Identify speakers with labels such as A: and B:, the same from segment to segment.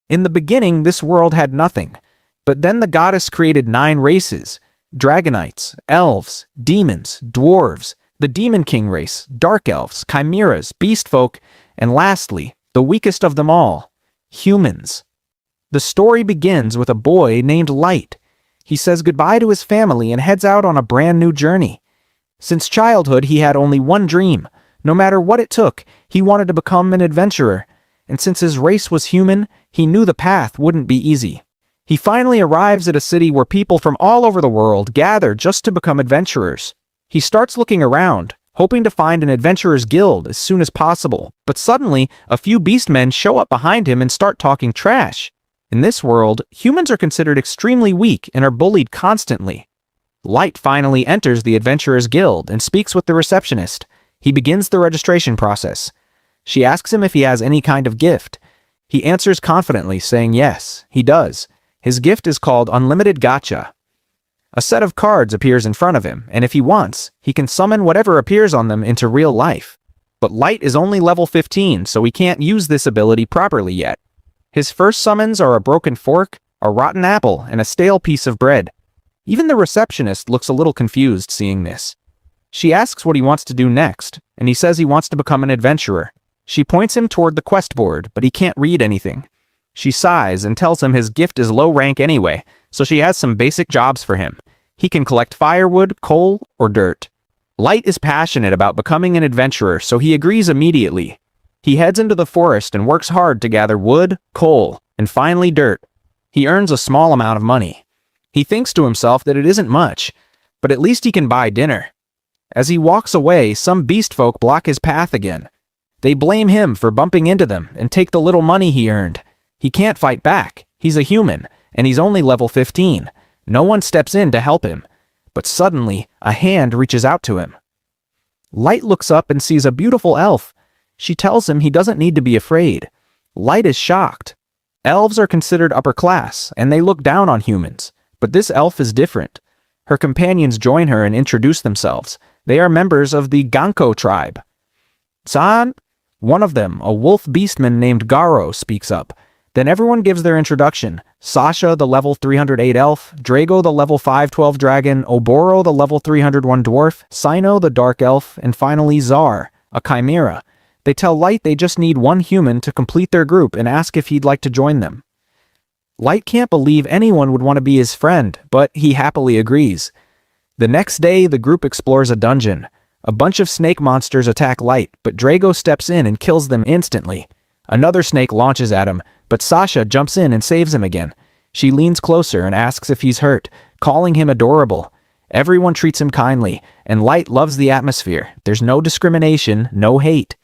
A: In the beginning, this world had nothing. But then the goddess created 9 races: dragonites, elves, demons, dwarves, the Demon King race, dark elves, chimeras, beast folk, and lastly, the weakest of them all, humans. The story begins with a boy named Light. He says goodbye to his family and heads out on a brand new journey. Since childhood, he had only one dream. No matter what it took, he wanted to become an adventurer. And since his race was human, he knew the path wouldn't be easy. He finally arrives at a city where people from all over the world gather just to become adventurers. He starts looking around, hoping to find an adventurer's guild as soon as possible, but suddenly, a few beastmen show up behind him and start talking trash. In this world, humans are considered extremely weak and are bullied constantly. Light finally enters the adventurer's guild and speaks with the receptionist. He begins the registration process. She asks him if he has any kind of gift. He answers confidently, saying yes, he does. His gift is called Unlimited Gacha. A set of cards appears in front of him, and if he wants, he can summon whatever appears on them into real life. But Light is only level 15, so he can't use this ability properly yet. His first summons are a broken fork, a rotten apple, and a stale piece of bread. Even the receptionist looks a little confused seeing this. She asks what he wants to do next, and he says he wants to become an adventurer. She points him toward the quest board, but he can't read anything. She sighs and tells him his gift is low rank anyway, so she has some basic jobs for him. He can collect firewood, coal, or dirt. Light is passionate about becoming an adventurer, so he agrees immediately. He heads into the forest and works hard to gather wood, coal, and finally dirt. He earns a small amount of money. He thinks to himself that it isn't much, but at least he can buy dinner. As he walks away, some beast folk block his path again. They blame him for bumping into them and take the little money he earned. He can't fight back. He's a human, and he's only level 15. No one steps in to help him. But suddenly, a hand reaches out to him. Light looks up and sees a beautiful elf. She tells him he doesn't need to be afraid. Light is shocked. Elves are considered upper class, and they look down on humans. But this elf is different. Her companions join her and introduce themselves. They are members of the Ganko tribe. San? One of them, a wolf beastman named Garo, speaks up. Then everyone gives their introduction. Sasha, the level 308 elf, Drago, the level 512 dragon, Oboro, the level 301 dwarf, Sino, the dark elf, and finally Zar, a chimera. They tell Light they just need one human to complete their group and ask if he'd like to join them. Light can't believe anyone would want to be his friend, but he happily agrees. The next day, the group explores a dungeon. A bunch of snake monsters attack Light, but Drago steps in and kills them instantly. Another snake launches at him, but Sasha jumps in and saves him again. She leans closer and asks if he's hurt, calling him adorable. Everyone treats him kindly, and Light loves the atmosphere. There's no discrimination, no hate.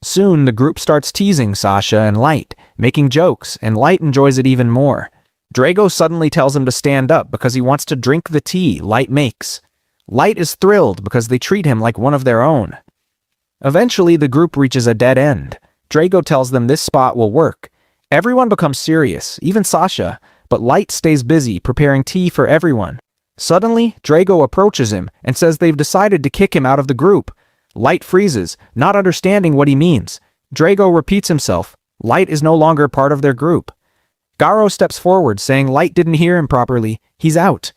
A: Soon, the group starts teasing Sasha and Light, making jokes, and Light enjoys it even more. Drago suddenly tells him to stand up because he wants to drink the tea Light makes. Light is thrilled because they treat him like one of their own. Eventually, the group reaches a dead end. Drago tells them this spot will work. Everyone becomes serious, even Sasha, but Light stays busy preparing tea for everyone. Suddenly, Drago approaches him and says they've decided to kick him out of the group. Light freezes, not understanding what he means. Drago repeats himself. Light is no longer part of their group. Garo steps forward, saying Light didn't hear him properly. He's out.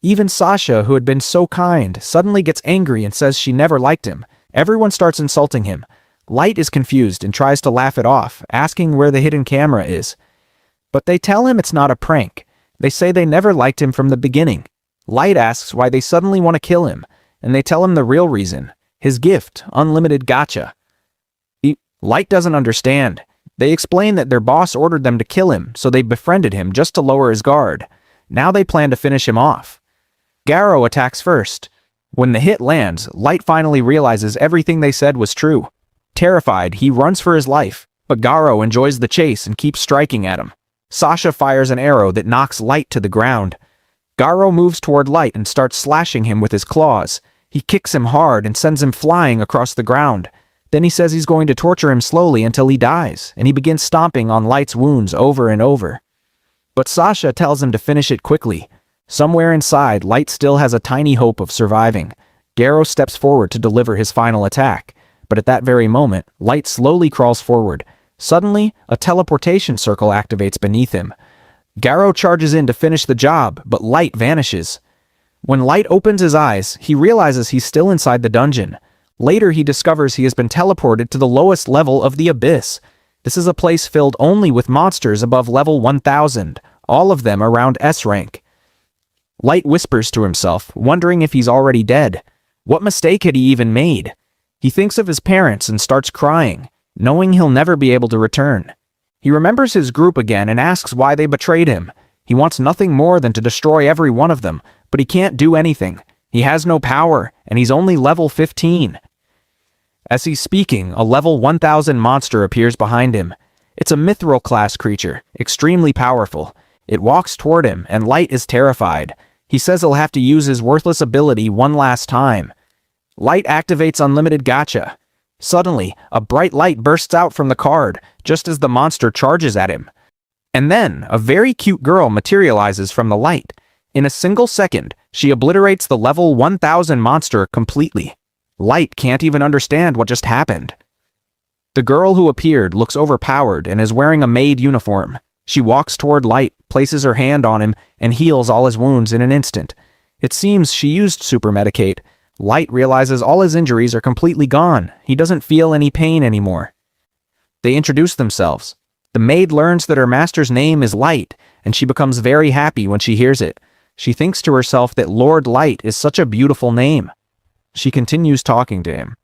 A: Even Sasha, who had been so kind, suddenly gets angry and says she never liked him. Everyone starts insulting him. Light is confused and tries to laugh it off, asking where the hidden camera is. But they tell him it's not a prank. They say they never liked him from the beginning. Light asks why they suddenly want to kill him, and they tell him the real reason. His gift, Unlimited Gacha. Light doesn't understand. They explain that their boss ordered them to kill him, so they befriended him just to lower his guard. Now they plan to finish him off. Garo attacks first. When the hit lands, Light finally realizes everything they said was true. Terrified, he runs for his life, but Garo enjoys the chase and keeps striking at him. Sasha fires an arrow that knocks Light to the ground. Garo moves toward Light and starts slashing him with his claws. He kicks him hard and sends him flying across the ground. Then he says he's going to torture him slowly until he dies, and he begins stomping on Light's wounds over and over. But Sasha tells him to finish it quickly. Somewhere inside, Light still has a tiny hope of surviving. Garo steps forward to deliver his final attack, but at that very moment, Light slowly crawls forward. Suddenly, a teleportation circle activates beneath him. Garo charges in to finish the job, but Light vanishes. When Light opens his eyes, he realizes he's still inside the dungeon. Later, he discovers he has been teleported to the lowest level of the Abyss. This is a place filled only with monsters above level 1000, all of them around S rank. Light whispers to himself, wondering if he's already dead. What mistake had he even made? He thinks of his parents and starts crying, knowing he'll never be able to return. He remembers his group again and asks why they betrayed him. He wants nothing more than to destroy every one of them, but he can't do anything. He has no power, and he's only level 15. As he's speaking, a level 1000 monster appears behind him. It's a mithril class creature, extremely powerful. It walks toward him, and Light is terrified. He says he'll have to use his worthless ability one last time. Light activates Unlimited Gacha. Suddenly, a bright light bursts out from the card, just as the monster charges at him. And then, a very cute girl materializes from the light. In a single second, she obliterates the level 1000 monster completely. Light can't even understand what just happened. The girl who appeared looks overpowered and is wearing a maid uniform. She walks toward Light, places her hand on him, and heals all his wounds in an instant. It seems she used Super Medicate. Light realizes all his injuries are completely gone. He doesn't feel any pain anymore. They introduce themselves. The maid learns that her master's name is Light, and she becomes very happy when she hears it. She thinks to herself that Lord Light is such a beautiful name. She continues talking to him.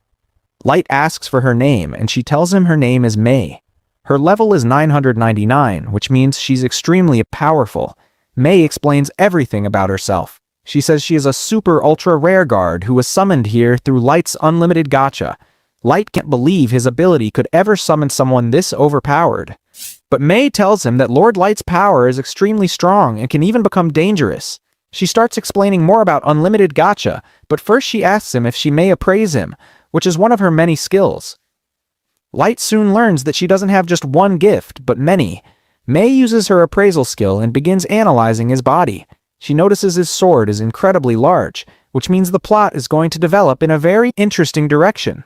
A: Light asks for her name, and she tells him her name is May. Her level is 999, which means she's extremely powerful. May explains everything about herself. She says she is a super ultra rare guard who was summoned here through Light's Unlimited Gacha. Light can't believe his ability could ever summon someone this overpowered. But May tells him that Lord Light's power is extremely strong and can even become dangerous. She starts explaining more about Unlimited Gacha, but first she asks him if she may appraise him, which is one of her many skills. Light soon learns that she doesn't have just one gift, but many. May uses her appraisal skill and begins analyzing his body. She notices his sword is incredibly large, which means the plot is going to develop in a very interesting direction.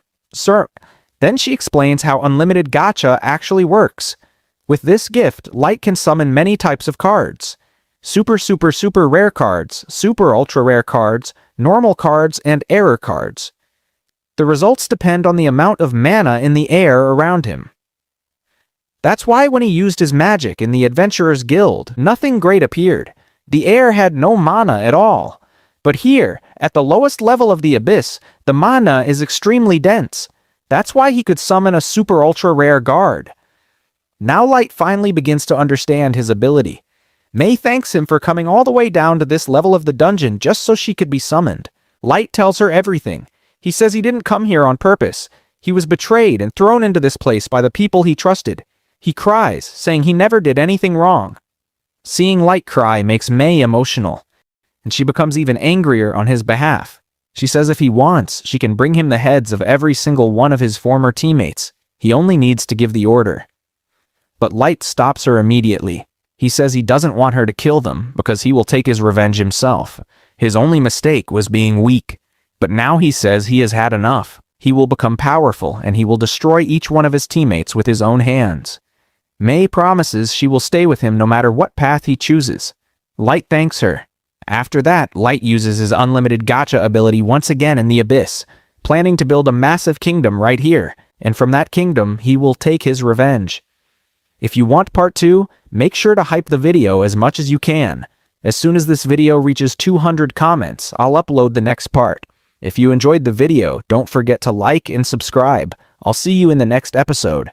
A: Then she explains how Unlimited Gacha actually works. With this gift, Light can summon many types of cards. Super rare cards, super ultra rare cards, normal cards, and error cards. The results depend on the amount of mana in the air around him. That's why when he used his magic in the Adventurers Guild, nothing great appeared. The air had no mana at all. But here, at the lowest level of the Abyss, the mana is extremely dense. That's why he could summon a super ultra rare guard. Now Light finally begins to understand his ability. May thanks him for coming all the way down to this level of the dungeon just so she could be summoned. Light tells her everything. He says he didn't come here on purpose. He was betrayed and thrown into this place by the people he trusted. He cries, saying he never did anything wrong. Seeing Light cry makes May emotional, and she becomes even angrier on his behalf. She says if he wants, she can bring him the heads of every single one of his former teammates. He only needs to give the order. But Light stops her immediately. He says he doesn't want her to kill them because he will take his revenge himself. His only mistake was being weak. But now he says he has had enough. He will become powerful and he will destroy each one of his teammates with his own hands. May promises she will stay with him no matter what path he chooses. Light thanks her. After that, Light uses his Unlimited Gacha ability once again in the Abyss, planning to build a massive kingdom right here, and from that kingdom he will take his revenge. If you want part 2, make sure to hype the video as much as you can. As soon as this video reaches 200 comments, I'll upload the next part. If you enjoyed the video, don't forget to like and subscribe. I'll see you in the next episode.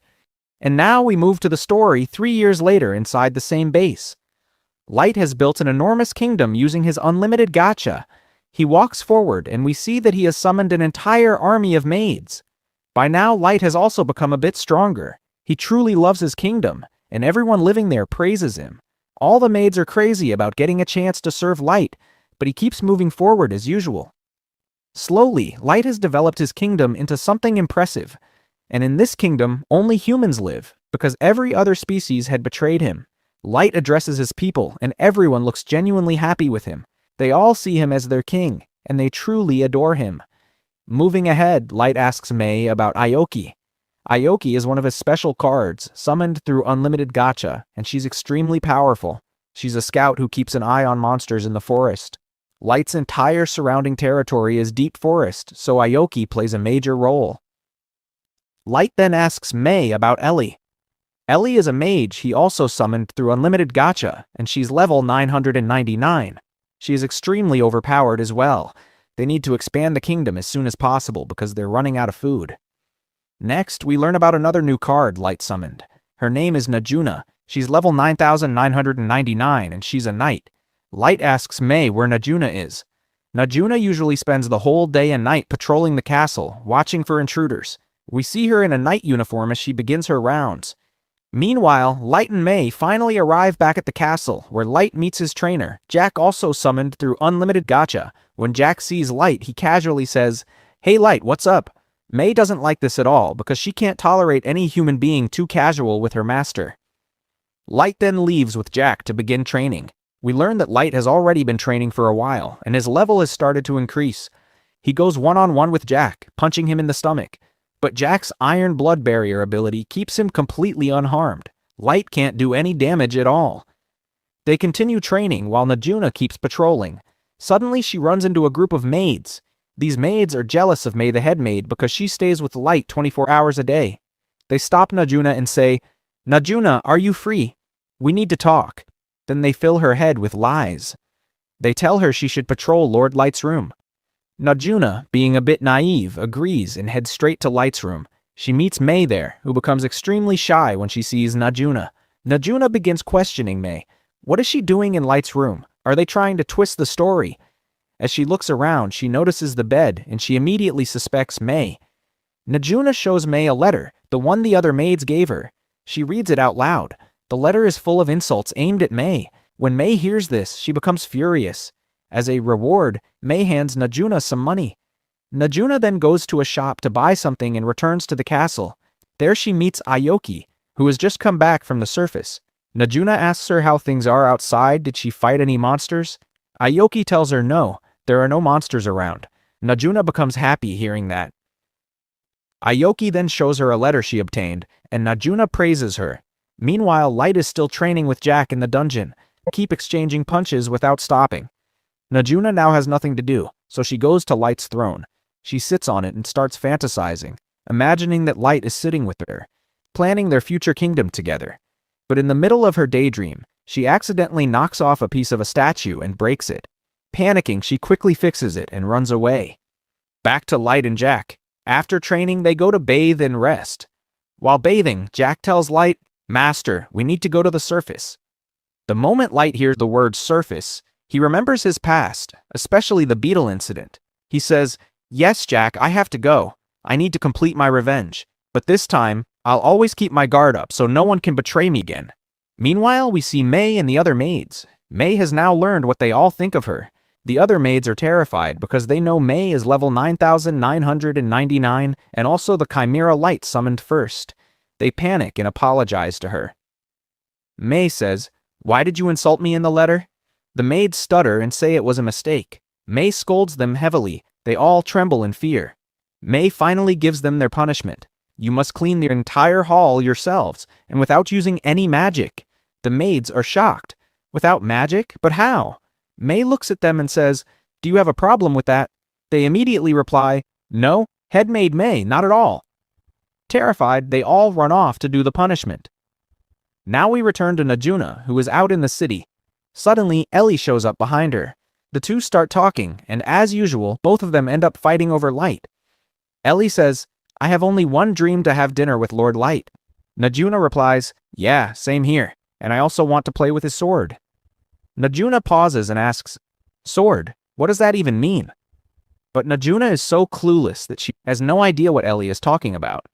A: And now we move to the story 3 years later inside the same base. Light has built an enormous kingdom using his Unlimited Gacha. He walks forward and we see that he has summoned an entire army of maids. By now, Light has also become a bit stronger. He truly loves his kingdom, and everyone living there praises him. All the maids are crazy about getting a chance to serve Light, but he keeps moving forward as usual. Slowly, Light has developed his kingdom into something impressive. And in this kingdom, only humans live, because every other species had betrayed him. Light addresses his people, and everyone looks genuinely happy with him. They all see him as their king, and they truly adore him. Moving ahead, Light asks May about Aoki. Aoki is one of his special cards, summoned through unlimited gacha, and she's extremely powerful. She's a scout who keeps an eye on monsters in the forest. Light's entire surrounding territory is deep forest, so Aoki plays a major role. Light then asks Mei about Ellie. Ellie is a mage he also summoned through unlimited gacha, and she's level 999. She is extremely overpowered as well. They need to expand the kingdom as soon as possible because they're running out of food. Next, we learn about another new card Light summoned. Her name is Najuna. She's level 9999 and she's a knight. Light asks Mei where Najuna is. Najuna usually spends the whole day and night patrolling the castle, watching for intruders. We see her in a knight uniform as she begins her rounds. Meanwhile, Light and Mei finally arrive back at the castle, where Light meets his trainer, Jack, also summoned through unlimited gacha. When Jack sees Light, he casually says, "Hey Light, what's up?" Mei doesn't like this at all because she can't tolerate any human being too casual with her master. Light then leaves with Jack to begin training. We learn that Light has already been training for a while, and his level has started to increase. He goes one-on-one with Jack, punching him in the stomach. But Jack's iron blood barrier ability keeps him completely unharmed. Light can't do any damage at all. They continue training while Najuna keeps patrolling. Suddenly she runs into a group of maids. These maids are jealous of Mei the head maid because she stays with Light 24 hours a day. They stop Najuna and say, "Najuna, are you free? We need to talk." Then they fill her head with lies. They tell her she should patrol Lord Light's room. Najuna, being a bit naive, agrees and heads straight to Light's room. She meets Mei there, who becomes extremely shy when she sees Najuna. Najuna begins questioning Mei. What is she doing in Light's room? Are they trying to twist the story? As she looks around, she notices the bed, and she immediately suspects Mei. Najuna shows Mei a letter, the one the other maids gave her. She reads it out loud. The letter is full of insults aimed at Mei. When Mei hears this, she becomes furious. As a reward, Mei hands Najuna some money. Najuna then goes to a shop to buy something and returns to the castle. There she meets Aoki, who has just come back from the surface. Najuna asks her how things are outside. Did she fight any monsters? Aoki tells her no, there are no monsters around. Najuna becomes happy hearing that. Aoki then shows her a letter she obtained, and Najuna praises her. Meanwhile, Light is still training with Jack in the dungeon. Keep exchanging punches without stopping. Najuna now has nothing to do, so she goes to Light's throne. She sits on it and starts fantasizing, imagining that Light is sitting with her, planning their future kingdom together. But in the middle of her daydream, she accidentally knocks off a piece of a statue and breaks it. Panicking, she quickly fixes it and runs away. Back to Light and Jack. After training, they go to bathe and rest. While bathing, Jack tells Light, "Master, we need to go to the surface." The moment Light hears the word surface, he remembers his past, especially the beetle incident. He says, "Yes, Jack, I have to go. I need to complete my revenge. But this time, I'll always keep my guard up so no one can betray me again." Meanwhile, we see Mei and the other maids. Mei has now learned what they all think of her. The other maids are terrified because they know Mei is level 9999 and also the Chimera Light summoned first. They panic and apologize to her. Mei says, "Why did you insult me in the letter?" The maids stutter and say it was a mistake. Mei scolds them heavily. They all tremble in fear. Mei finally gives them their punishment. You must clean the entire hall yourselves, and without using any magic. The maids are shocked. Without magic? But how? Mei looks at them and says, "Do you have a problem with that?" They immediately reply, "No, head maid Mei, not at all." Terrified, they all run off to do the punishment. Now we return to Najuna, who is out in the city. Suddenly, Ellie shows up behind her. The two start talking, and as usual, both of them end up fighting over Light. Ellie says, "I have only one dream, to have dinner with Lord Light." Najuna replies, "Yeah, same here, and I also want to play with his sword." Najuna pauses and asks, "Sword? What does that even mean?" But Najuna is so clueless that she has no idea what Ellie is talking about.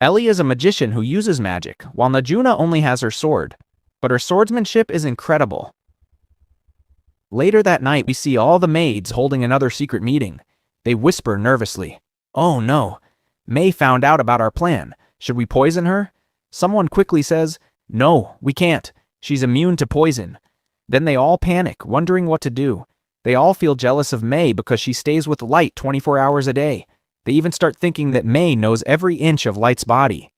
A: Ellie is a magician who uses magic, while Najuna only has her sword. But her swordsmanship is incredible. Later that night, we see all the maids holding another secret meeting. They whisper nervously, "Oh no, Mei found out about our plan. Should we poison her?" Someone quickly says, "No, we can't. She's immune to poison." Then they all panic, wondering what to do. They all feel jealous of Mei because she stays with Light 24 hours a day. They even start thinking that May knows every inch of Light's body.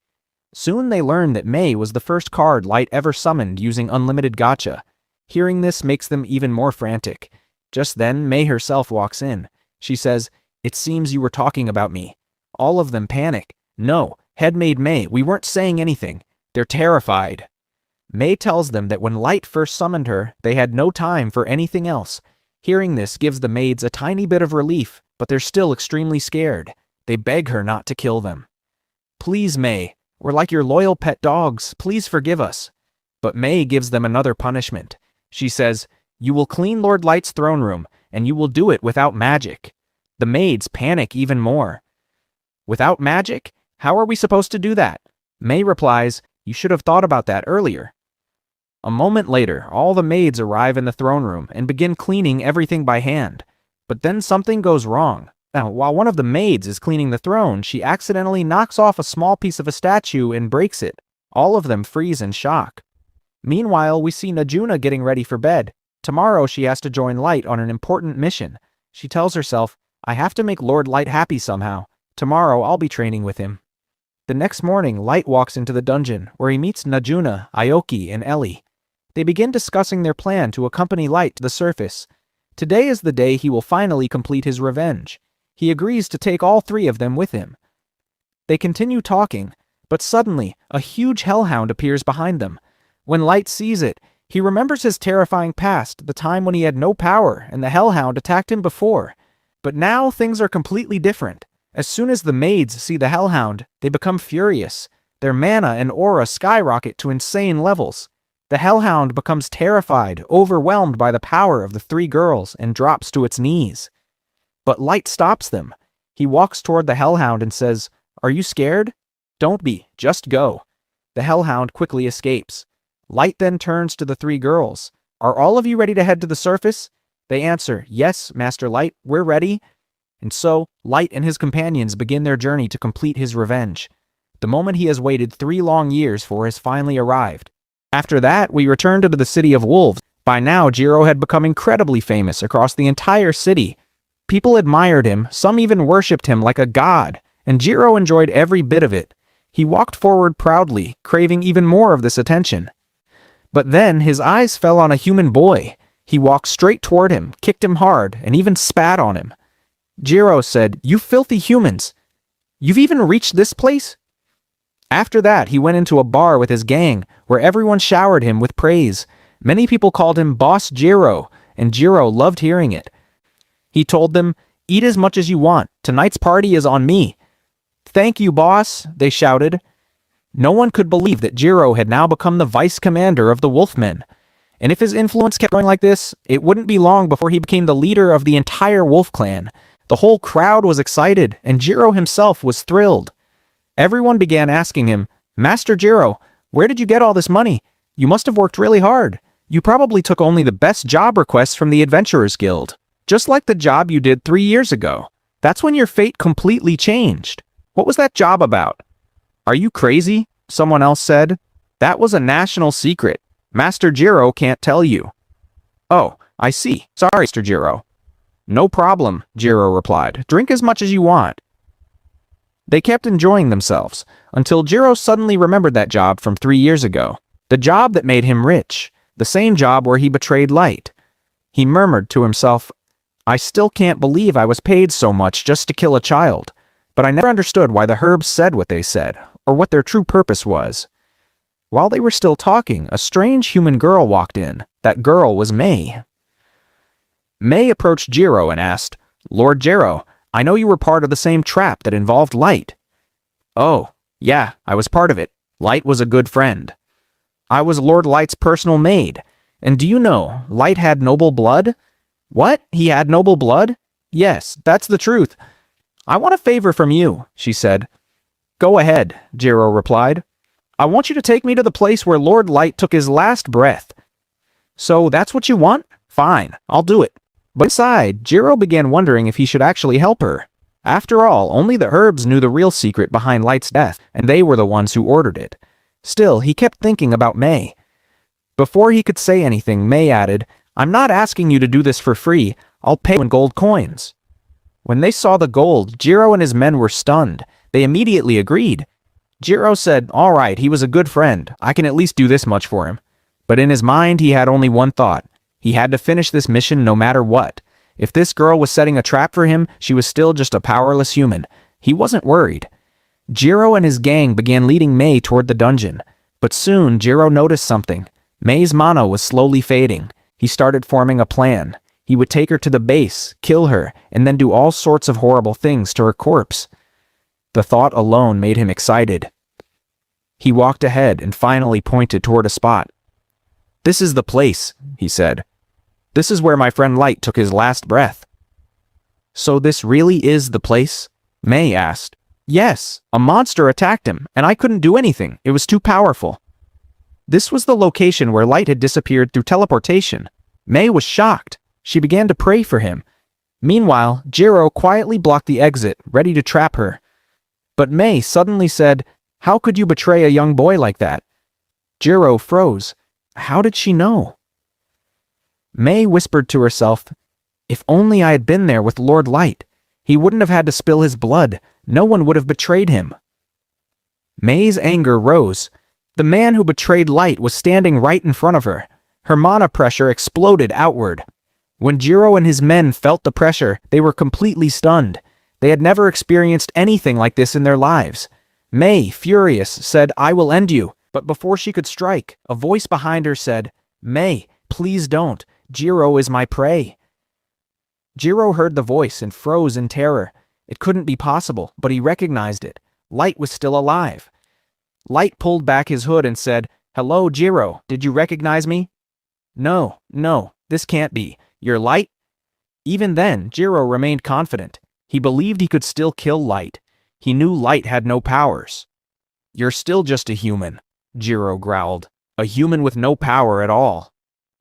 A: Soon they learn that May was the first card Light ever summoned using unlimited gacha. Hearing this makes them even more frantic. Just then, May herself walks in. She says, "It seems you were talking about me." All of them panic. "No, Headmaid May, we weren't saying anything." They're terrified. May tells them that when Light first summoned her, they had no time for anything else. Hearing this gives the maids a tiny bit of relief, but they're still extremely scared. They beg her not to kill them. "Please, May, we're like your loyal pet dogs. Please forgive us." But May gives them another punishment. She says, "You will clean Lord Light's throne room, and you will do it without magic." The maids panic even more. "Without magic? How are we supposed to do that?" May replies, "You should have thought about that earlier." A moment later, all the maids arrive in the throne room and begin cleaning everything by hand. But then something goes wrong. Now, while one of the maids is cleaning the throne, she accidentally knocks off a small piece of a statue and breaks it. All of them freeze in shock. Meanwhile, we see Najuna getting ready for bed. Tomorrow she has to join Light on an important mission. She tells herself, "I have to make Lord Light happy somehow. Tomorrow I'll be training with him." The next morning, Light walks into the dungeon, where he meets Najuna, Aoki, and Ellie. They begin discussing their plan to accompany Light to the surface. Today is the day he will finally complete his revenge. He agrees to take all three of them with him. They continue talking, but suddenly, a huge hellhound appears behind them. When Light sees it, he remembers his terrifying past, the time when he had no power and the hellhound attacked him before. But now things are completely different. As soon as the maids see the hellhound, they become furious. Their mana and aura skyrocket to insane levels. The hellhound becomes terrified, overwhelmed by the power of the three girls, and drops to its knees. But Light stops them. He walks toward the hellhound and says, "Are you scared? Don't be, just go." The hellhound quickly escapes. Light then turns to the three girls. "Are all of you ready to head to the surface?" They answer, "Yes, Master Light, we're ready." And so, Light and his companions begin their journey to complete his revenge. The moment he has waited 3 long years for has finally arrived. After that, we return to the City of Wolves. By now, Jiro had become incredibly famous across the entire city. People admired him, some even worshipped him like a god, and Jiro enjoyed every bit of it. He walked forward proudly, craving even more of this attention. But then his eyes fell on a human boy. He walked straight toward him, kicked him hard, and even spat on him. Jiro said, "You filthy humans! You've even reached this place?" After that, he went into a bar with his gang, where everyone showered him with praise. Many people called him Boss Jiro, and Jiro loved hearing it. He told them, "Eat as much as you want. Tonight's party is on me." "Thank you, boss," they shouted. No one could believe that Jiro had now become the vice commander of the Wolfmen. And if his influence kept going like this, it wouldn't be long before he became the leader of the entire Wolf Clan. The whole crowd was excited, and Jiro himself was thrilled. Everyone began asking him, "Master Jiro, where did you get all this money? You must have worked really hard. You probably took only the best job requests from the Adventurers Guild. Just like the job you did 3 years ago. That's when your fate completely changed. What was that job about?" "Are you crazy?" someone else said. "That was a national secret. Master Jiro can't tell you." "Oh, I see. Sorry, Mr. Jiro." "No problem," Jiro replied. "Drink as much as you want." They kept enjoying themselves, until Jiro suddenly remembered that job from 3 years ago. The job that made him rich. The same job where he betrayed Light. He murmured to himself, "I still can't believe I was paid so much just to kill a child. But I never understood why the herbs said what they said, or what their true purpose was." While they were still talking, a strange human girl walked in. That girl was May. May approached Jiro and asked, "Lord Jiro, I know you were part of the same trap that involved Light." "Oh, yeah, I was part of it. Light was a good friend. I was Lord Light's personal maid. And do you know, Light had noble blood?" "What? He had noble blood?" "Yes, that's the truth." "I want a favor from you," she said. "Go ahead," Jiro replied. "I want you to take me to the place where Lord Light took his last breath." "So that's what you want? Fine, I'll do it." But inside, Jiro began wondering if he should actually help her. After all, only the herbs knew the real secret behind Light's death, and they were the ones who ordered it. Still, he kept thinking about May. Before he could say anything, May added, "I'm not asking you to do this for free. I'll pay you in gold coins." When they saw the gold, Jiro and his men were stunned. They immediately agreed. Jiro said, "All right, he was a good friend. I can at least do this much for him." But in his mind, he had only one thought. He had to finish this mission no matter what. If this girl was setting a trap for him, she was still just a powerless human. He wasn't worried. Jiro and his gang began leading Mei toward the dungeon. But soon, Jiro noticed something. Mei's mana was slowly fading. He started forming a plan. He would take her to the base, kill her, and then do all sorts of horrible things to her corpse. The thought alone made him excited. He walked ahead and finally pointed toward a spot. "This is the place," he said. "This is where my friend Light took his last breath." "So this really is the place?" Mei asked. "Yes, a monster attacked him, and I couldn't do anything. It was too powerful." This was the location where Light had disappeared through teleportation. Mei was shocked. She began to pray for him. Meanwhile, Jiro quietly blocked the exit, ready to trap her. But Mei suddenly said, "How could you betray a young boy like that?" Jiro froze. How did she know? Mei whispered to herself, "If only I had been there with Lord Light. He wouldn't have had to spill his blood. No one would have betrayed him." Mei's anger rose. The man who betrayed Light was standing right in front of her. Her mana pressure exploded outward. When Jiro and his men felt the pressure, they were completely stunned. They had never experienced anything like this in their lives. Mei, furious, said, "I will end you." But before she could strike, a voice behind her said, "Mei, please don't. Jiro is my prey." Jiro heard the voice and froze in terror. It couldn't be possible, but he recognized it. Light was still alive. Light pulled back his hood and said, "Hello, Jiro. Did you recognize me?" No, this can't be. You're Light?" Even then, Jiro remained confident. He believed he could still kill Light. He knew Light had no powers. "You're still just a human," Jiro growled. "A human with no power at all."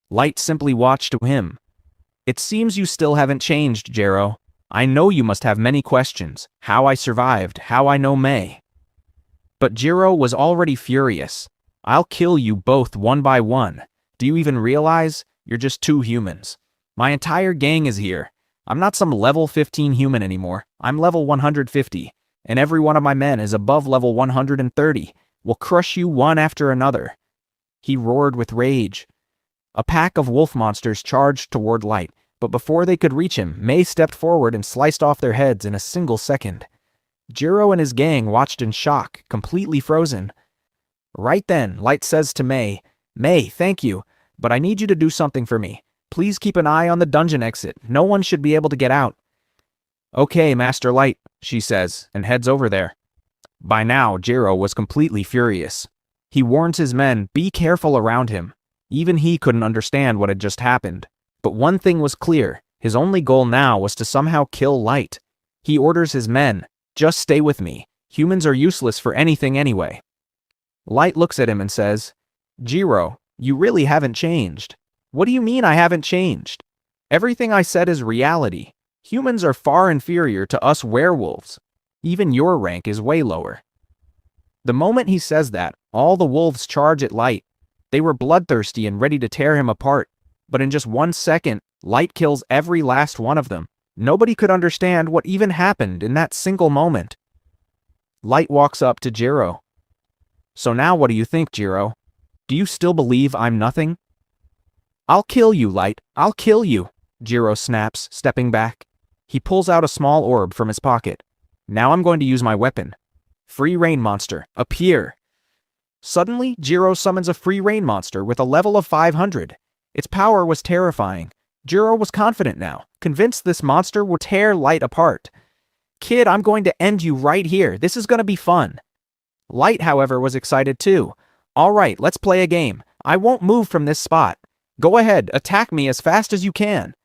A: Light simply watched him. "It seems you still haven't changed, Jiro. I know you must have many questions. How I survived, how I know Mei." But Jiro was already furious. "I'll kill you both one by one. Do you even realize? You're just two humans. My entire gang is here. I'm not some level 15 human anymore. I'm level 150. And every one of my men is above level 130. We'll crush you one after another." He roared with rage. A pack of wolf monsters charged toward Light, but before they could reach him, Mei stepped forward and sliced off their heads in a single second. Jiro and his gang watched in shock, completely frozen. Right then, Light says to Mei, "Mei, thank you, but I need you to do something for me. Please keep an eye on the dungeon exit. No one should be able to get out." "Okay, Master Light," she says, and heads over there. By now, Jiro was completely furious. He warns his men, be careful around him. Even he couldn't understand what had just happened. But one thing was clear. His only goal now was to somehow kill Light. He orders his men, "Just stay with me. Humans are useless for anything anyway." Light looks at him and says, "Jiro, you really haven't changed." "What do you mean I haven't changed? Everything I said is reality. Humans are far inferior to us werewolves. Even your rank is way lower." The moment he says that, all the wolves charge at Light. They were bloodthirsty and ready to tear him apart. But in just 1 second, Light kills every last one of them. Nobody could understand what even happened in that single moment. Light walks up to Jiro. "So now what do you think, Jiro? Do you still believe I'm nothing?" "I'll kill you, Light. I'll kill you," Jiro snaps, stepping back. He pulls out a small orb from his pocket. "Now I'm going to use my weapon. Free rain monster, appear." Suddenly, Jiro summons a free rain monster with a level of 500. Its power was terrifying. Jiro was confident now, convinced this monster would tear Light apart. "Kid, I'm going to end you right here. This is going to be fun." Light, however, was excited too. "All right, let's play a game. I won't move from this spot. Go ahead, attack me as fast as you can."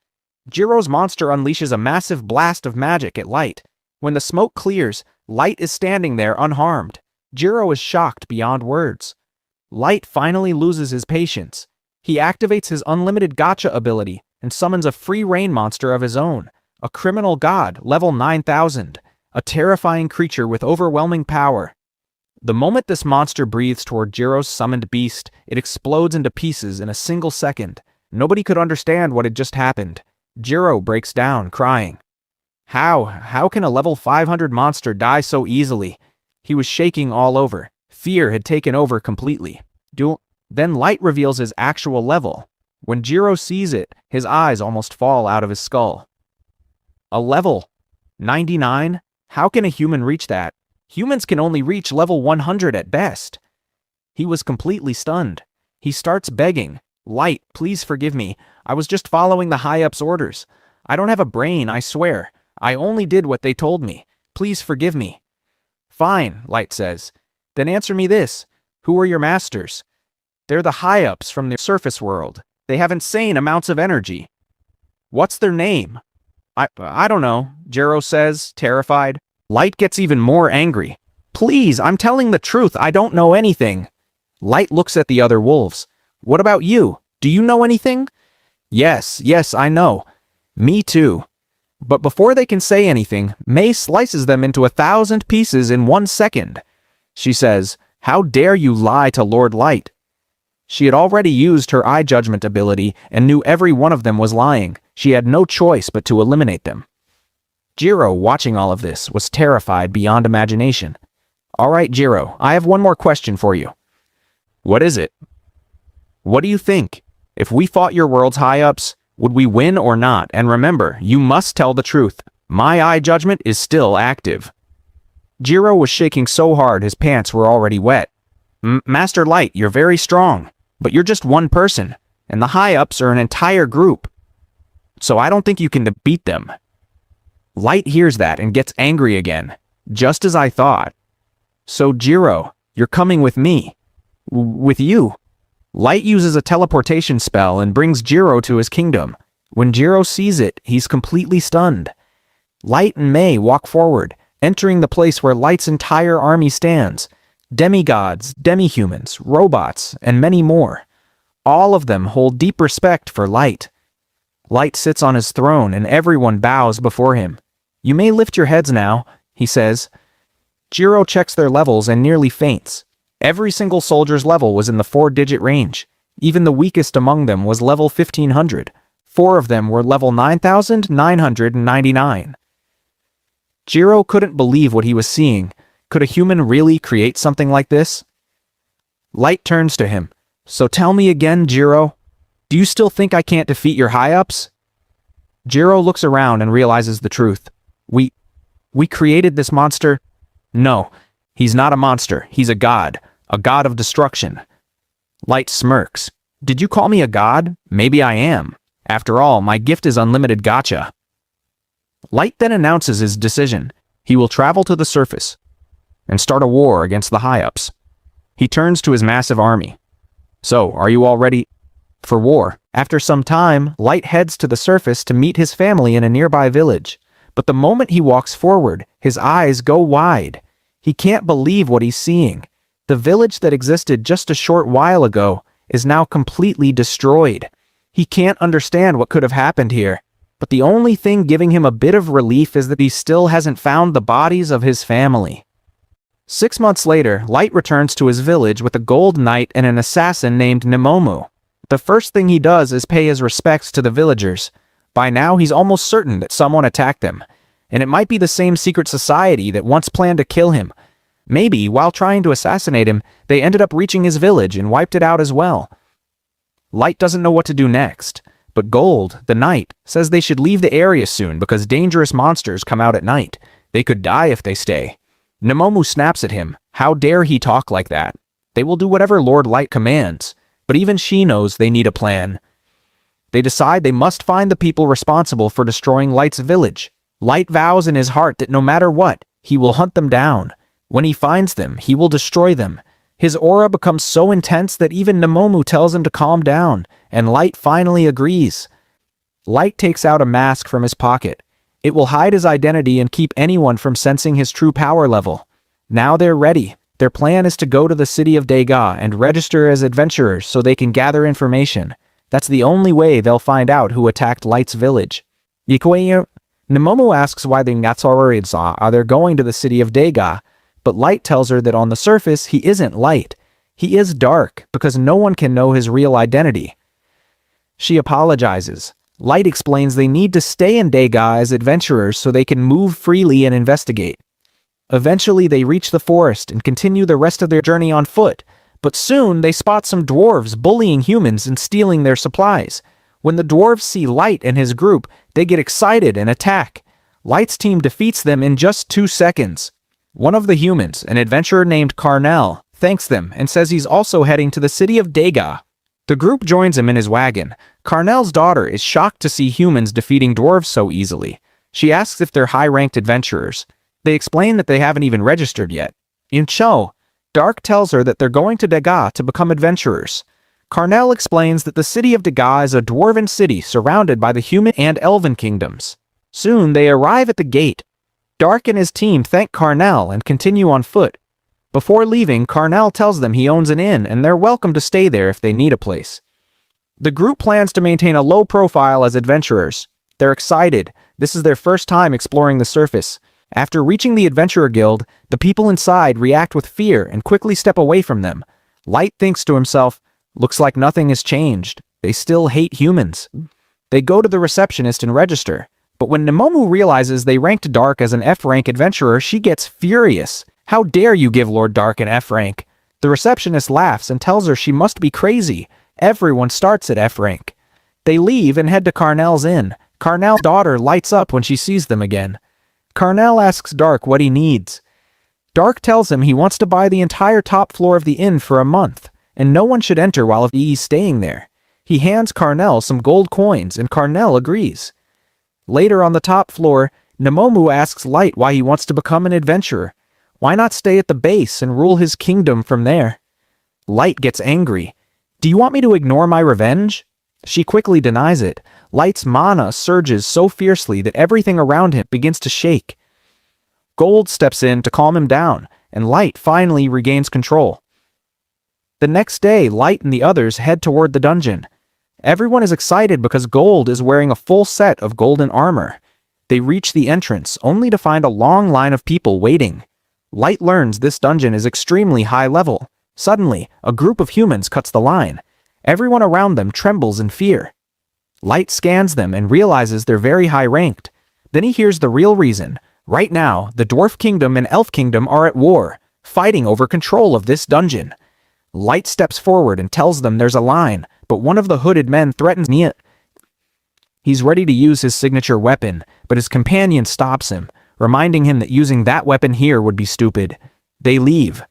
A: Jiro's monster unleashes a massive blast of magic at Light. When the smoke clears, Light is standing there unharmed. Jiro is shocked beyond words. Light finally loses his patience. He activates his unlimited gacha ability and summons a free rain monster of his own, a criminal god, level 9000, a terrifying creature with overwhelming power. The moment this monster breathes toward Jiro's summoned beast, it explodes into pieces in a single second. Nobody could understand what had just happened. Jiro breaks down, crying. How can a level 500 monster die so easily? He was shaking all over. Fear had taken over completely. Then Light reveals his actual level. When Jiro sees it, his eyes almost fall out of his skull. A level 99? How can a human reach that? Humans can only reach level 100 at best. He was completely stunned. He starts begging, Light, please forgive me. I was just following the high-ups' orders. I don't have a brain, I swear. I only did what they told me. Please forgive me. Fine, Light says. Then answer me this. Who are your masters? They're the high-ups from the surface world. They have insane amounts of energy. What's their name? I don't know, Jiro says, terrified. Light gets even more angry. Please, I'm telling the truth. I don't know anything. Light looks at the other wolves. What about you? Do you know anything? Yes, I know. Me too. But before they can say anything, May slices them into 1,000 pieces in 1 second. She says, How dare you lie to Lord Light? She had already used her eye judgment ability and knew every one of them was lying. She had no choice but to eliminate them. Jiro, watching all of this, was terrified beyond imagination. All right, Jiro, I have one more question for you. What is it? What do you think? If we fought your world's high-ups, would we win or not? And remember, you must tell the truth. My eye judgment is still active. Jiro was shaking so hard his pants were already wet. Master Light, you're very strong, but you're just one person, and the high-ups are an entire group. So I don't think you can beat them. Light hears that and gets angry again, just as I thought. So Jiro, you're coming with me. With you. Light uses a teleportation spell and brings Jiro to his kingdom. When Jiro sees it, he's completely stunned. Light and May walk forward, entering the place where Light's entire army stands. Demigods, demi-humans, robots, and many more. All of them hold deep respect for Light. Light sits on his throne and everyone bows before him. You may lift your heads now, he says. Jiro checks their levels and nearly faints. Every single soldier's level was in the 4-digit range. Even the weakest among them was level 1500. 4 of them were level 9999. Jiro couldn't believe what he was seeing. Could a human really create something like this? Light turns to him. So tell me again, Jiro. Do you still think I can't defeat your high-ups? Jiro looks around and realizes the truth. We created this monster? No, he's not a monster. He's a god of destruction. Light smirks. Did you call me a god? Maybe I am. After all, my gift is unlimited gacha. Light then announces his decision. He will travel to the surface and start a war against the high-ups. He turns to his massive army. So, are you all ready for war? After some time, Light heads to the surface to meet his family in a nearby village. But the moment he walks forward, his eyes go wide. He can't believe what he's seeing. The village that existed just a short while ago is now completely destroyed. He can't understand what could have happened here. But the only thing giving him a bit of relief is that he still hasn't found the bodies of his family. 6 months later, Light returns to his village with a gold knight and an assassin named Nemomu. The first thing he does is pay his respects to the villagers. By now, he's almost certain that someone attacked them. And it might be the same secret society that once planned to kill him. Maybe, while trying to assassinate him, they ended up reaching his village and wiped it out as well. Light doesn't know what to do next. But Gold, the knight, says they should leave the area soon because dangerous monsters come out at night. They could die if they stay. Nemomu snaps at him. How dare he talk like that? They will do whatever Lord Light commands. But even she knows they need a plan. They decide they must find the people responsible for destroying Light's village. Light vows in his heart that no matter what, he will hunt them down. When he finds them, he will destroy them. His aura becomes so intense that even Nemomu tells him to calm down, and Light finally agrees. Light takes out a mask from his pocket. It will hide his identity and keep anyone from sensing his true power level. Now they're ready. Their plan is to go to the city of Dega and register as adventurers so they can gather information. That's the only way they'll find out who attacked Light's village. Nemomu asks why the Comrades are going to the city of Dega, but Light tells her that on the surface he isn't Light. He is dark because no one can know his real identity. She apologizes. Light explains they need to stay in Dega as adventurers so they can move freely and investigate. Eventually they reach the forest and continue the rest of their journey on foot, but soon they spot some dwarves bullying humans and stealing their supplies. When the dwarves see Light and his group, they get excited and attack. Light's team defeats them in just 2 seconds. One of the humans, an adventurer named Carnell, thanks them and says he's also heading to the city of Dega. The group joins him in his wagon. Carnell's daughter is shocked to see humans defeating dwarves so easily. She asks if they're high-ranked adventurers. They explain that they haven't even registered yet. In Cho, Dark tells her that they're going to Dega to become adventurers. Carnell explains that the city of Dega is a dwarven city surrounded by the human and elven kingdoms. Soon they arrive at the gate. Dark and his team thank Carnell and continue on foot. Before leaving, Carnell tells them he owns an inn and they're welcome to stay there if they need a place. The group plans to maintain a low profile as adventurers. They're excited. This is their first time exploring the surface. After reaching the Adventurer Guild, the people inside react with fear and quickly step away from them. Light thinks to himself, looks like nothing has changed. They still hate humans. They go to the receptionist and register. But when Nemomu realizes they ranked Dark as an F-rank adventurer, she gets furious. How dare you give Lord Dark an F rank? The receptionist laughs and tells her she must be crazy. Everyone starts at F rank. They leave and head to Carnell's inn. Carnell's daughter lights up when she sees them again. Carnell asks Dark what he needs. Dark tells him he wants to buy the entire top floor of the inn for a month, and no one should enter while he's staying there. He hands Carnell some gold coins, and Carnell agrees. Later on the top floor, Nemomu asks Light why he wants to become an adventurer. Why not stay at the base and rule his kingdom from there? Light gets angry. Do you want me to ignore my revenge? She quickly denies it. Light's mana surges so fiercely that everything around him begins to shake. Gold steps in to calm him down, and Light finally regains control. The next day, Light and the others head toward the dungeon. Everyone is excited because Gold is wearing a full set of golden armor. They reach the entrance, only to find a long line of people waiting. Light learns this dungeon is extremely high level. Suddenly, a group of humans cuts the line. Everyone around them trembles in fear. Light scans them and realizes they're very high-ranked. Then he hears the real reason. Right now, the Dwarf Kingdom and Elf Kingdom are at war, fighting over control of this dungeon. Light steps forward and tells them there's a line, but one of the hooded men threatens it. He's ready to use his signature weapon, but his companion stops him, reminding him that using that weapon here would be stupid. They leave.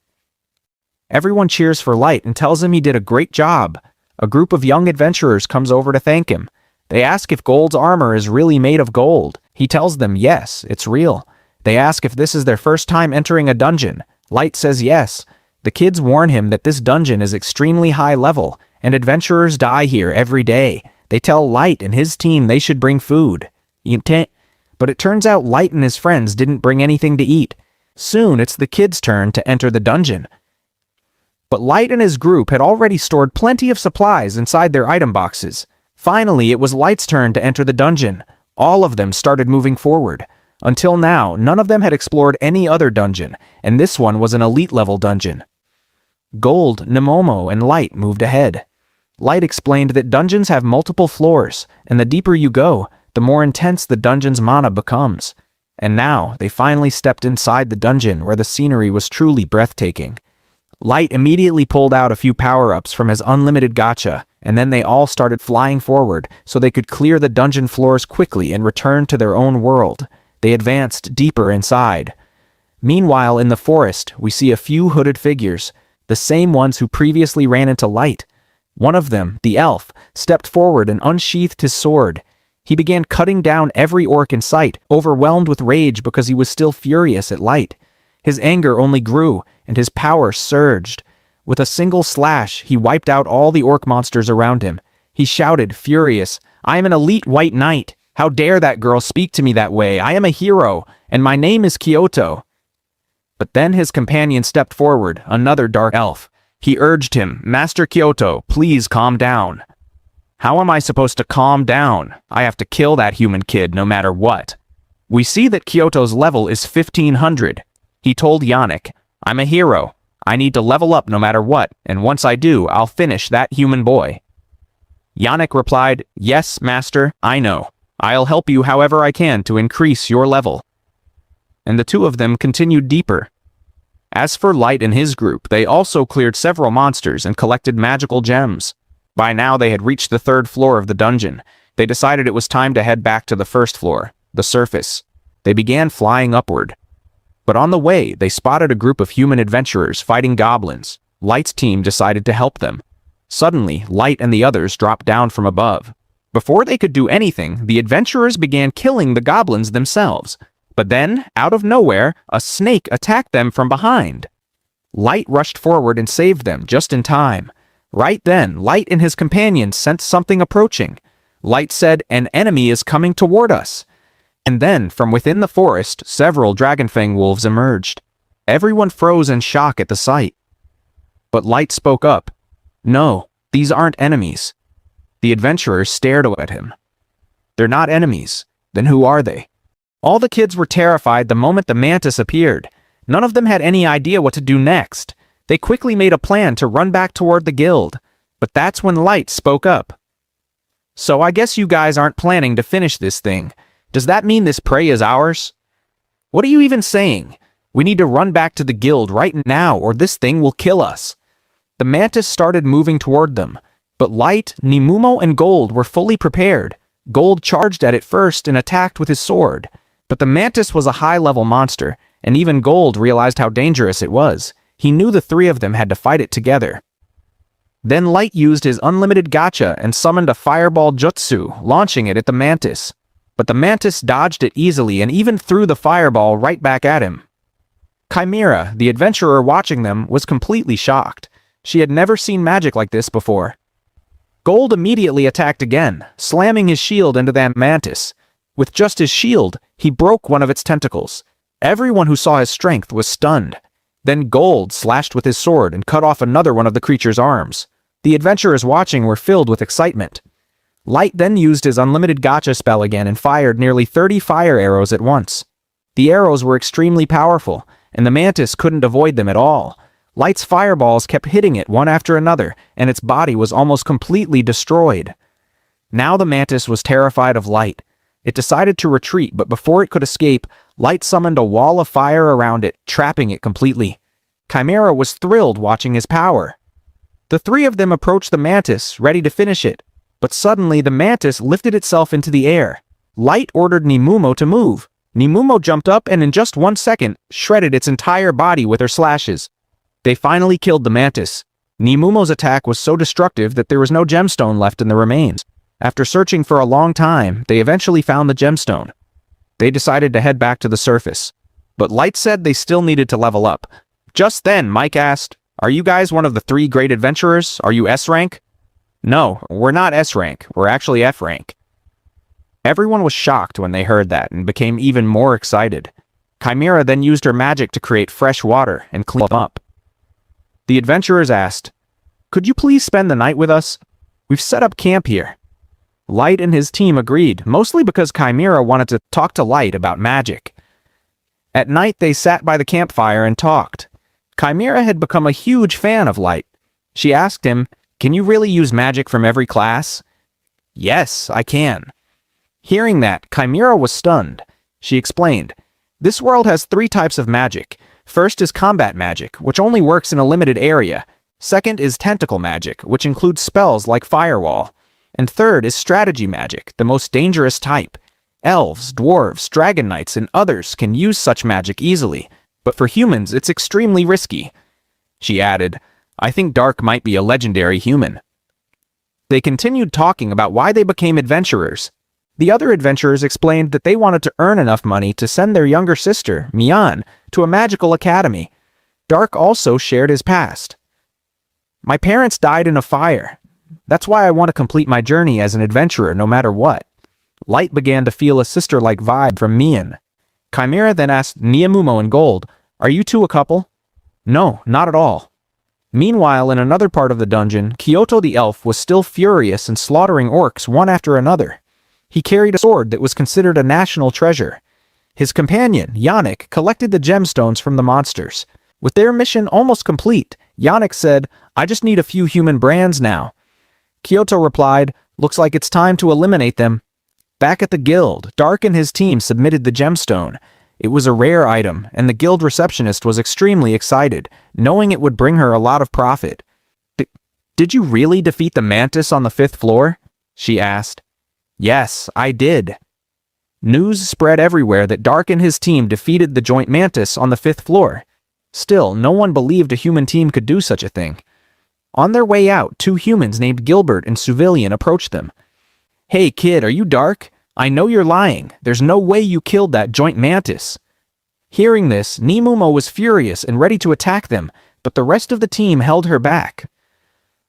A: Everyone cheers for Light and tells him he did a great job. A group of young adventurers comes over to thank him. They ask if Gold's armor is really made of gold. He tells them yes, it's real. They ask if this is their first time entering a dungeon. Light says yes. The kids warn him that this dungeon is extremely high level, and adventurers die here every day. They tell Light and his team they should bring food. But it turns out Light and his friends didn't bring anything to eat. Soon it's the kids' turn to enter the dungeon. But Light and his group had already stored plenty of supplies inside their item boxes. Finally, it was Light's turn to enter the dungeon. All of them started moving forward. Until now, none of them had explored any other dungeon, and this one was an elite-level dungeon. Gold, Nemomo, and Light moved ahead. Light explained that dungeons have multiple floors, and the deeper you go, the more intense the dungeon's mana becomes. And now, they finally stepped inside the dungeon where the scenery was truly breathtaking. Light immediately pulled out a few power-ups from his unlimited gacha, and then they all started flying forward so they could clear the dungeon floors quickly and return to their own world. They advanced deeper inside. Meanwhile, in the forest, we see a few hooded figures, the same ones who previously ran into Light. One of them, the elf, stepped forward and unsheathed his sword. He began cutting down every orc in sight, overwhelmed with rage because he was still furious at Light. His anger only grew, and his power surged. With a single slash, he wiped out all the orc monsters around him. He shouted, furious, "I am an elite white knight. How dare that girl speak to me that way? I am a hero, and my name is Kyoto." But then his companion stepped forward, another dark elf. He urged him, "Master Kyoto, please calm down." "How am I supposed to calm down? I have to kill that human kid no matter what." We see that Kyoto's level is 1500. He told Yannick, "I'm a hero. I need to level up no matter what, and once I do, I'll finish that human boy." Yannick replied, "Yes, master, I know. I'll help you however I can to increase your level." And the two of them continued deeper. As for Light and his group, they also cleared several monsters and collected magical gems. By now they had reached the 3rd floor of the dungeon. They decided it was time to head back to the 1st floor, the surface. They began flying upward. But on the way, they spotted a group of human adventurers fighting goblins. Light's team decided to help them. Suddenly, Light and the others dropped down from above. Before they could do anything, the adventurers began killing the goblins themselves. But then, out of nowhere, a snake attacked them from behind. Light rushed forward and saved them just in time. Right then, Light and his companions sensed something approaching. Light said, "An enemy is coming toward us." And then, from within the forest, several dragonfang wolves emerged. Everyone froze in shock at the sight. But Light spoke up. "No, these aren't enemies." The adventurers stared at him. "They're not enemies. Then who are they?" All the kids were terrified the moment the mantis appeared. None of them had any idea what to do next. They quickly made a plan to run back toward the guild. But that's when Light spoke up. "So I guess you guys aren't planning to finish this thing. Does that mean this prey is ours?" "What are you even saying? We need to run back to the guild right now or this thing will kill us." The mantis started moving toward them. But Light, Nemumo, and Gold were fully prepared. Gold charged at it first and attacked with his sword. But the mantis was a high-level monster, and even Gold realized how dangerous it was. He knew the three of them had to fight it together. Then Light used his unlimited gacha and summoned a fireball jutsu, launching it at the mantis. But the mantis dodged it easily and even threw the fireball right back at him. Chimera, the adventurer watching them, was completely shocked. She had never seen magic like this before. Gold immediately attacked again, slamming his shield into that mantis. With just his shield, he broke one of its tentacles. Everyone who saw his strength was stunned. Then Gold slashed with his sword and cut off another one of the creature's arms. The adventurers watching were filled with excitement. Light then used his unlimited gacha spell again and fired nearly 30 fire arrows at once. The arrows were extremely powerful, and the mantis couldn't avoid them at all. Light's fireballs kept hitting it one after another, and its body was almost completely destroyed. Now the mantis was terrified of Light. It decided to retreat, but before it could escape, Light summoned a wall of fire around it, trapping it completely. Chimera was thrilled watching his power. The three of them approached the mantis, ready to finish it. But suddenly the mantis lifted itself into the air. Light ordered Nemumo to move. Nemumo jumped up and in just 1 second, shredded its entire body with her slashes. They finally killed the mantis. Nemumo's attack was so destructive that there was no gemstone left in the remains. After searching for a long time, they eventually found the gemstone. They decided to head back to the surface. But Light said they still needed to level up. Just then, Mike asked, "Are you guys one of the 3 great adventurers? Are you S rank?" "No, we're not S rank. We're actually F rank." Everyone was shocked when they heard that and became even more excited. Chimera then used her magic to create fresh water and clean them up. The adventurers asked, "Could you please spend the night with us? We've set up camp here." Light and his team agreed, mostly because Chimera wanted to talk to Light about magic. At night, they sat by the campfire and talked. Chimera had become a huge fan of Light. She asked him, "Can you really use magic from every class?" "Yes, I can." Hearing that, Chimera was stunned. She explained, "This world has 3 types of magic. First is combat magic, which only works in a limited area. Second is tentacle magic, which includes spells like Firewall. And third is strategy magic, the most dangerous type. Elves, dwarves, dragon knights, and others can use such magic easily, but for humans it's extremely risky." She added, "I think Dark might be a legendary human." They continued talking about why they became adventurers. The other adventurers explained that they wanted to earn enough money to send their younger sister, Mian, to a magical academy. Dark also shared his past. "My parents died in a fire. That's why I want to complete my journey as an adventurer no matter what." Light began to feel a sister-like vibe from Mian. Chimera then asked Nemumo and Gold, "Are you two a couple?" "No, not at all." Meanwhile, in another part of the dungeon, Kyoto the elf was still furious and slaughtering orcs one after another. He carried a sword that was considered a national treasure. His companion, Yannick, collected the gemstones from the monsters. With their mission almost complete, Yannick said, "I just need a few human brands now." Kyoto replied, Looks like it's time to eliminate them. Back at the guild, Dark and his team submitted the gemstone. It was a rare item, and the guild receptionist was extremely excited, knowing it would bring her a lot of profit. Did you really defeat the mantis on the 5th floor? She asked. Yes, I did. News spread everywhere that Dark and his team defeated the joint mantis on the 5th floor. Still, no one believed a human team could do such a thing. On their way out, 2 humans named Gilbert and Civilian approached them. Hey kid, are you Dark? I know you're lying. There's no way you killed that joint mantis. Hearing this, Nemumo was furious and ready to attack them, but the rest of the team held her back.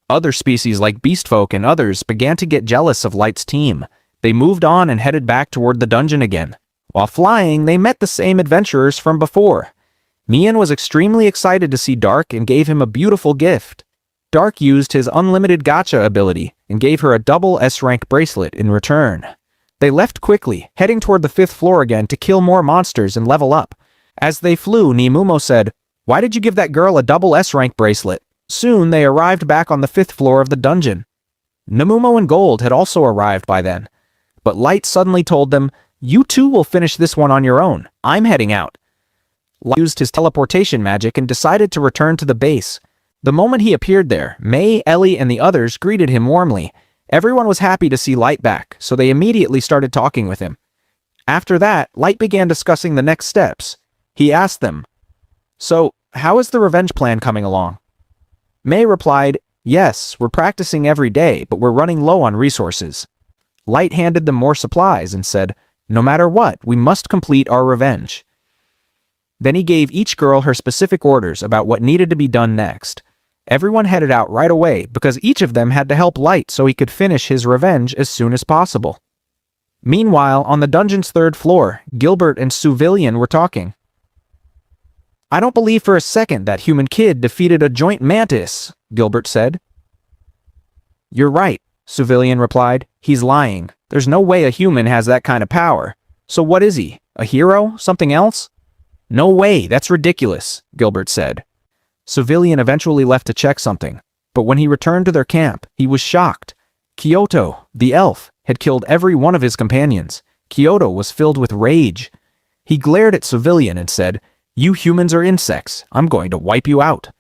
A: Other species like beastfolk and others began to get jealous of Light's team. They moved on and headed back toward the dungeon again. While flying, they met the same adventurers from before. Mian was extremely excited to see Dark and gave him a beautiful gift. Dark used his unlimited gacha ability and gave her a double S-rank bracelet in return. They left quickly, heading toward the 5th floor again to kill more monsters and level up. As they flew, Nemumo said, "Why did you give that girl a double S-rank bracelet?" Soon they arrived back on the 5th floor of the dungeon. Nemumo and Gold had also arrived by then. But Light suddenly told them, "You two will finish this one on your own. I'm heading out." Light used his teleportation magic and decided to return to the base. The moment he appeared there, May, Ellie, and the others greeted him warmly. Everyone was happy to see Light back, so they immediately started talking with him. After that, Light began discussing the next steps. He asked them, "So, how is the revenge plan coming along?" May replied, "Yes, we're practicing every day, but we're running low on resources." Light handed them more supplies and said, "No matter what, we must complete our revenge." Then he gave each girl her specific orders about what needed to be done next. Everyone headed out right away because each of them had to help Light so he could finish his revenge as soon as possible. Meanwhile, on the dungeon's 3rd floor, Gilbert and Civilian were talking. "I don't believe for a second that human kid defeated a joint mantis," Gilbert said. "You're right," Civilian replied. "He's lying. There's no way a human has that kind of power. So what is he? A hero? Something else?" "No way, that's ridiculous," Gilbert said. Civilian eventually left to check something, but when he returned to their camp, he was shocked. Kyoto, the elf, had killed every one of his companions. Kyoto was filled with rage. He glared at Civilian and said, "You humans are insects. I'm going to wipe you out."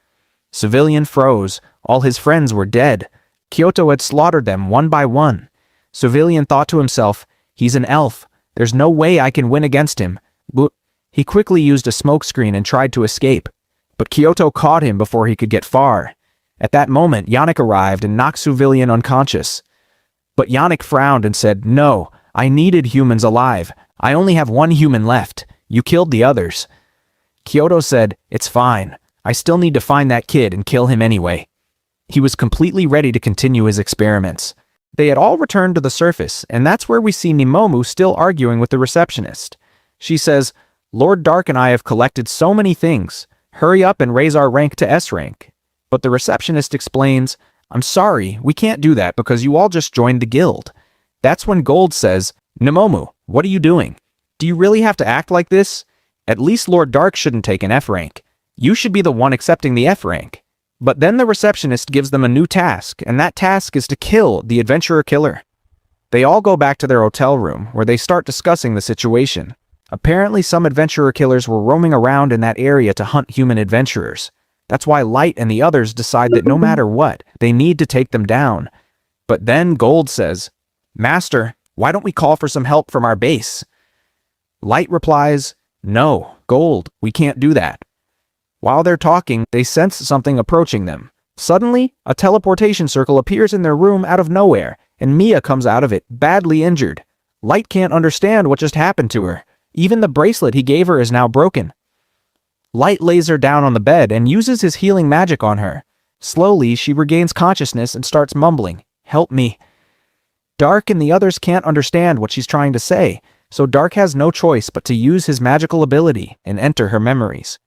A: Civilian froze. All his friends were dead. Kyoto had slaughtered them one by one. Civilian thought to himself, "He's an elf. There's no way I can win against him." But he quickly used a smokescreen and tried to escape. But Kyoto caught him before he could get far. At that moment, Yannick arrived and knocked Civilian unconscious. But Yannick frowned and said, "No, I needed humans alive. I only have one human left. You killed the others." Kyoto said, "It's fine. I still need to find that kid and kill him anyway." He was completely ready to continue his experiments. They had all returned to the surface, and that's where we see Nemomu still arguing with the receptionist. She says, "Lord Dark and I have collected so many things. Hurry up and raise our rank to S rank." But the receptionist explains, "I'm sorry, we can't do that because you all just joined the guild." That's when Gold says, "Nemomu, what are you doing? Do you really have to act like this? At least Lord Dark shouldn't take an F rank. You should be the one accepting the F rank." But then the receptionist gives them a new task, and that task is to kill the adventurer killer. They all go back to their hotel room, where they start discussing the situation. Apparently some adventurer killers were roaming around in that area to hunt human adventurers. That's why Light and the others decide that no matter what, they need to take them down. But then Gold says, "Master, why don't we call for some help from our base?" Light replies, "No, Gold, we can't do that." While they're talking, they sense something approaching them. Suddenly, a teleportation circle appears in their room out of nowhere, and Mia comes out of it, badly injured. Light can't understand what just happened to her. Even the bracelet he gave her is now broken. Light lays her down on the bed and uses his healing magic on her. Slowly, she regains consciousness and starts mumbling, "Help me." Dark and the others can't understand what she's trying to say, so Dark has no choice but to use his magical ability and enter her memories.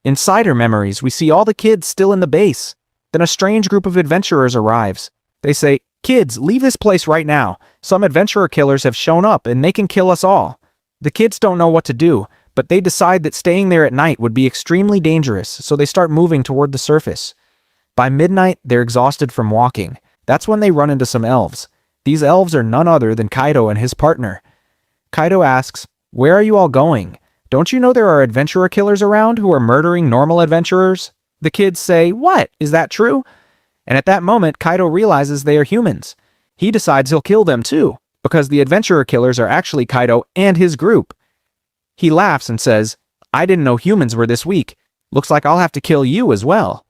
A: Inside her memories, we see all the kids still in the base. Then a strange group of adventurers arrives. They say, "Kids, leave this place right now. Some adventurer killers have shown up and they can kill us all." The kids don't know what to do, but they decide that staying there at night would be extremely dangerous, so they start moving toward the surface. By midnight, they're exhausted from walking. That's when they run into some elves. These elves are none other than Kaido and his partner. Kaido asks, "Where are you all going? Don't you know there are adventurer killers around who are murdering normal adventurers?" The kids say, "What? Is that true?" And at that moment, Kaido realizes they are humans. He decides he'll kill them too, because the adventurer killers are actually Kaido and his group. He laughs and says, "I didn't know humans were this weak. Looks like I'll have to kill you as well."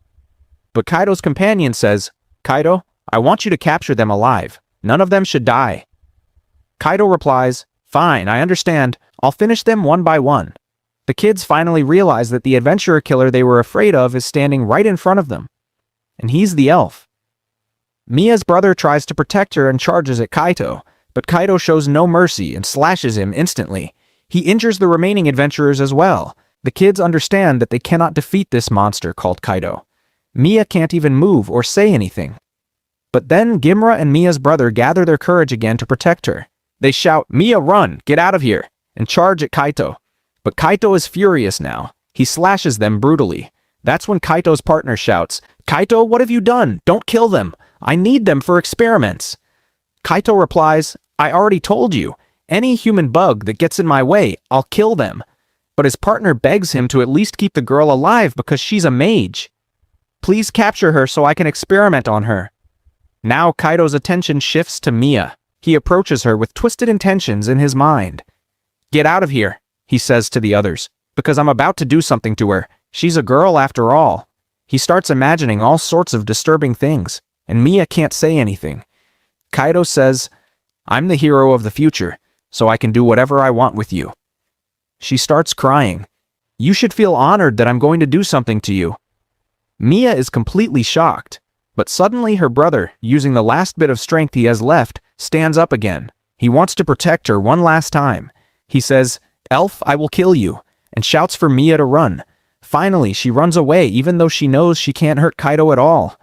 A: But Kaido's companion says, "Kaido, I want you to capture them alive. None of them should die." Kaido replies, "Fine, I understand. I'll finish them one by one." The kids finally realize that the adventurer killer they were afraid of is standing right in front of them. And he's the elf. Mia's brother tries to protect her and charges at Kaito, but Kaido shows no mercy and slashes him instantly. He injures the remaining adventurers as well. The kids understand that they cannot defeat this monster called Kaido. Mia can't even move or say anything. But then Gimra and Mia's brother gather their courage again to protect her. They shout, "Mia, run! Get out of here!" and charge at Kaito. But Kaito is furious now. He slashes them brutally. That's when Kaito's partner shouts, "Kaito, what have you done? Don't kill them. I need them for experiments." Kaito replies, "I already told you. Any human bug that gets in my way, I'll kill them." But his partner begs him to at least keep the girl alive because she's a mage. "Please capture her so I can experiment on her." Now Kaito's attention shifts to Mia. He approaches her with twisted intentions in his mind. "Get out of here," he says to the others, "because I'm about to do something to her. She's a girl after all." He starts imagining all sorts of disturbing things, and Mia can't say anything. Kaito says, "I'm the hero of the future, so I can do whatever I want with you." She starts crying. "You should feel honored that I'm going to do something to you." Mia is completely shocked, but suddenly her brother, using the last bit of strength he has left, stands up again. He wants to protect her one last time. He says, "Elf, I will kill you," and shouts for Mia to run. Finally, she runs away even though she knows she can't hurt Kaito at all.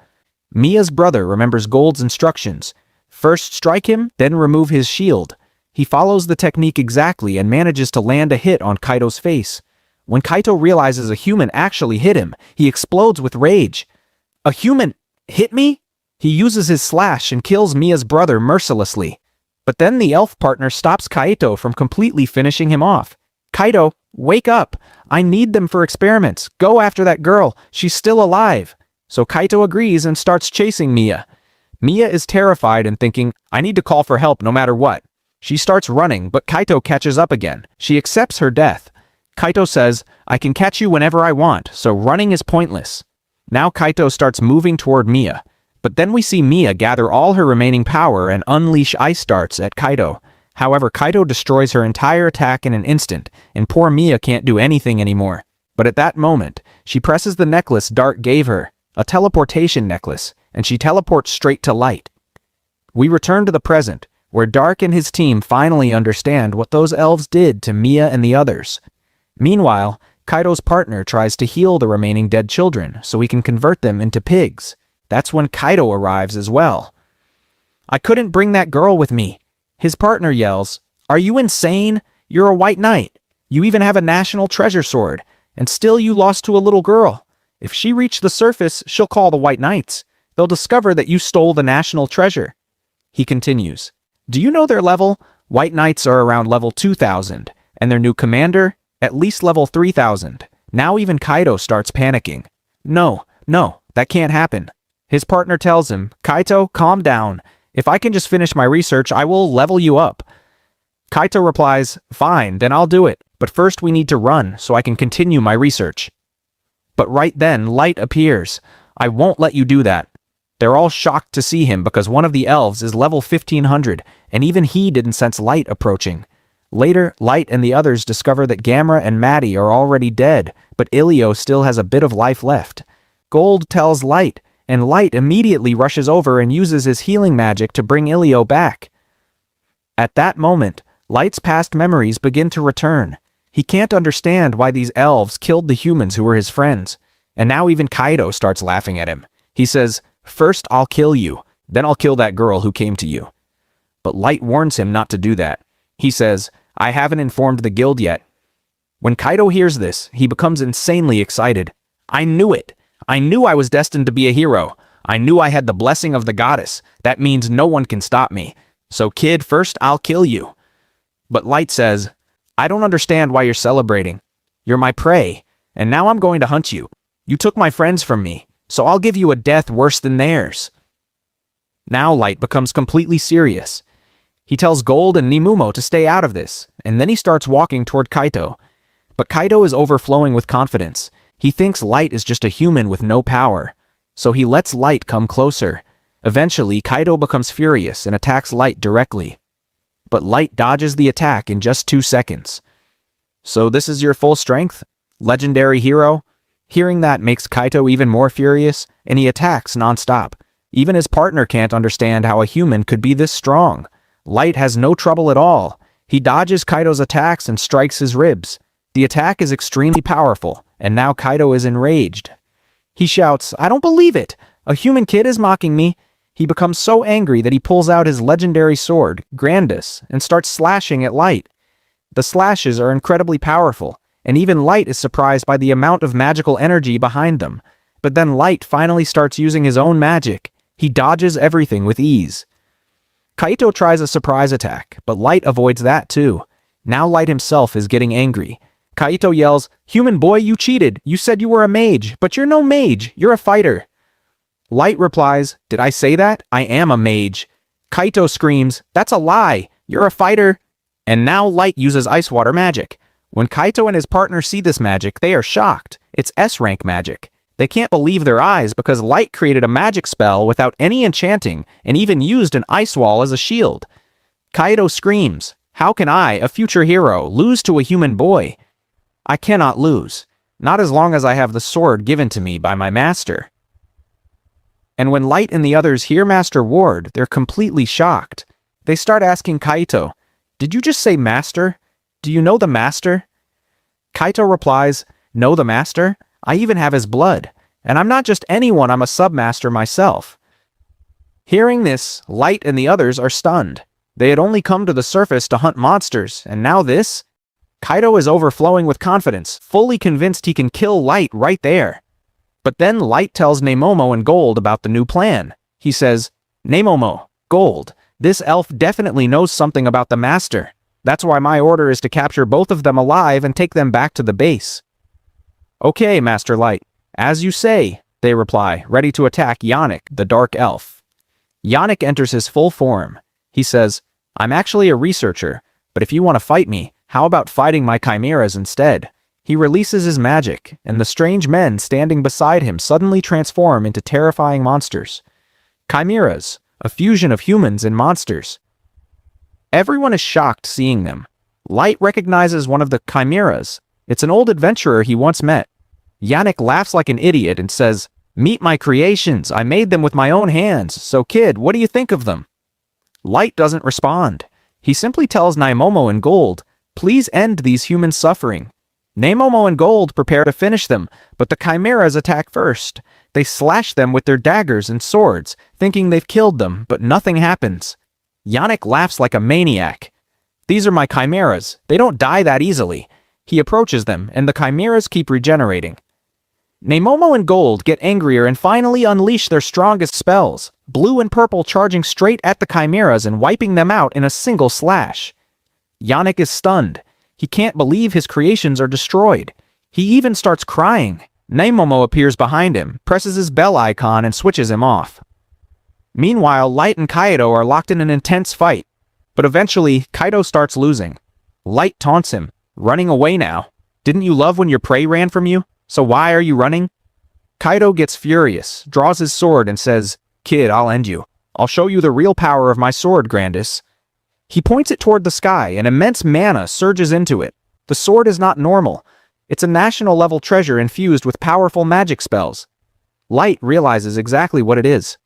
A: Mia's brother remembers Gold's instructions. First strike him, then remove his shield. He follows the technique exactly and manages to land a hit on Kaito's face. When Kaito realizes a human actually hit him, he explodes with rage. "A human hit me?" He uses his slash and kills Mia's brother mercilessly. But then the elf partner stops Kaito from completely finishing him off. "Kaito, wake up! I need them for experiments. Go after that girl. She's still alive." So Kaito agrees and starts chasing Mia. Mia is terrified and thinking, "I need to call for help no matter what." She starts running, but Kaito catches up again. She accepts her death. Kaito says, "I can catch you whenever I want, so running is pointless." Now Kaito starts moving toward Mia. But then we see Mia gather all her remaining power and unleash ice darts at Kaito. However, Kaito destroys her entire attack in an instant, and poor Mia can't do anything anymore. But at that moment, she presses the necklace Dark gave her, a teleportation necklace, and she teleports straight to Light. We return to the present, where Dark and his team finally understand what those elves did to Mia and the others. Meanwhile, Kaito's partner tries to heal the remaining dead children so he can convert them into pigs. That's when Kaito arrives as well. "I couldn't bring that girl with me." His partner yells, "Are you insane? You're a white knight. You even have a national treasure sword, and still you lost to a little girl. If she reached the surface, she'll call the white knights. They'll discover that you stole the national treasure." He continues, "Do you know their level? White knights are around level 2000, and their new commander, at least level 3000. Now even Kaito starts panicking. No, that can't happen." His partner tells him, "Kaito, calm down. If I can just finish my research, I will level you up." Kaito replies, "Fine, then I'll do it. But first we need to run so I can continue my research." But right then, Light appears. "I won't let you do that." They're all shocked to see him because one of the elves is level 1500, and even he didn't sense Light approaching. Later, Light and the others discover that Gamera and Maddie are already dead, but Ilio still has a bit of life left. Gold tells Light, and Light immediately rushes over and uses his healing magic to bring Ilio back. At that moment, Light's past memories begin to return. He can't understand why these elves killed the humans who were his friends, and now even Kaito starts laughing at him. He says, "First I'll kill you, then I'll kill that girl who came to you." But Light warns him not to do that. He says, "I haven't informed the guild yet." When Kaito hears this, he becomes insanely excited. "I knew it! I knew I was destined to be a hero. I knew I had the blessing of the goddess. That means no one can stop me. So kid, first I'll kill you. But Light says, I don't understand why you're celebrating. You're my prey, and now I'm going to hunt you. You took my friends from me, so I'll give you a death worse than theirs. Now Light becomes completely serious. He tells Gold and Nemumo to stay out of this, and then he starts walking toward Kaito. But Kaito is overflowing with confidence. He thinks Light is just a human with no power, so he lets Light come closer. Eventually, Kaito becomes furious and attacks Light directly. But Light dodges the attack in just 2 seconds. So this is your full strength? Legendary hero? Hearing that makes Kaito even more furious, and he attacks non-stop. Even his partner can't understand how a human could be this strong. Light has no trouble at all. He dodges Kaito's attacks and strikes his ribs. The attack is extremely powerful, and now Kaito is enraged. He shouts, I don't believe it! A human kid is mocking me! He becomes so angry that he pulls out his legendary sword, Grandis, and starts slashing at Light. The slashes are incredibly powerful, and even Light is surprised by the amount of magical energy behind them. But then Light finally starts using his own magic. He dodges everything with ease. Kaito tries a surprise attack, but Light avoids that too. Now Light himself is getting angry. Kaito yells, Human boy, you cheated! You said you were a mage, but you're no mage, you're a fighter! Light replies, Did I say that? I am a mage. Kaito screams, That's a lie! You're a fighter! And now Light uses ice water magic. When Kaito and his partner see this magic, they are shocked. It's S-rank magic. They can't believe their eyes because Light created a magic spell without any enchanting and even used an ice wall as a shield. Kaito screams, How can I, a future hero, lose to a human boy? I cannot lose. Not as long as I have the sword given to me by my master. And when Light and the others hear Master Ward, they're completely shocked. They start asking Kaito, Did you just say master? Do you know the master? Kaito replies, Know the master? I even have his blood. And I'm not just anyone, I'm a submaster myself. Hearing this, Light and the others are stunned. They had only come to the surface to hunt monsters, and now this? Kaito is overflowing with confidence, fully convinced he can kill Light right there. But then Light tells Nemomo and Gold about the new plan. He says, Nemomo, Gold, this elf definitely knows something about the master. That's why my order is to capture both of them alive and take them back to the base. Okay, Master Light, as you say, they reply, ready to attack Yannick, the dark elf. Yannick enters his full form. He says, I'm actually a researcher, but if you want to fight me, how about fighting my chimeras instead? He releases his magic, and the strange men standing beside him suddenly transform into terrifying monsters. Chimeras, a fusion of humans and monsters. Everyone is shocked seeing them. Light recognizes one of the chimeras. It's an old adventurer he once met. Yannick laughs like an idiot and says, Meet my creations, I made them with my own hands, so kid, what do you think of them? Light doesn't respond. He simply tells Nemomo and Gold, Please end these humans' suffering. Nemomo and Gold prepare to finish them, but the chimeras attack first. They slash them with their daggers and swords, thinking they've killed them, but nothing happens. Yannick laughs like a maniac. These are my chimeras. They don't die that easily. He approaches them, and the chimeras keep regenerating. Nemomo and Gold get angrier and finally unleash their strongest spells, blue and purple charging straight at the chimeras and wiping them out in a single slash. Yannick is stunned. He can't believe his creations are destroyed. He even starts crying. Nemomo appears behind him, presses his bell icon, and switches him off. Meanwhile, Light and Kaito are locked in an intense fight, but eventually, Kaito starts losing. Light taunts him, running away now. Didn't you love when your prey ran from you? So why are you running? Kaito gets furious, draws his sword, and says, Kid, I'll end you. I'll show you the real power of my sword, Grandis. He points it toward the sky, and immense mana surges into it. The sword is not normal. It's a national-level treasure infused with powerful magic spells. Light realizes exactly what it is.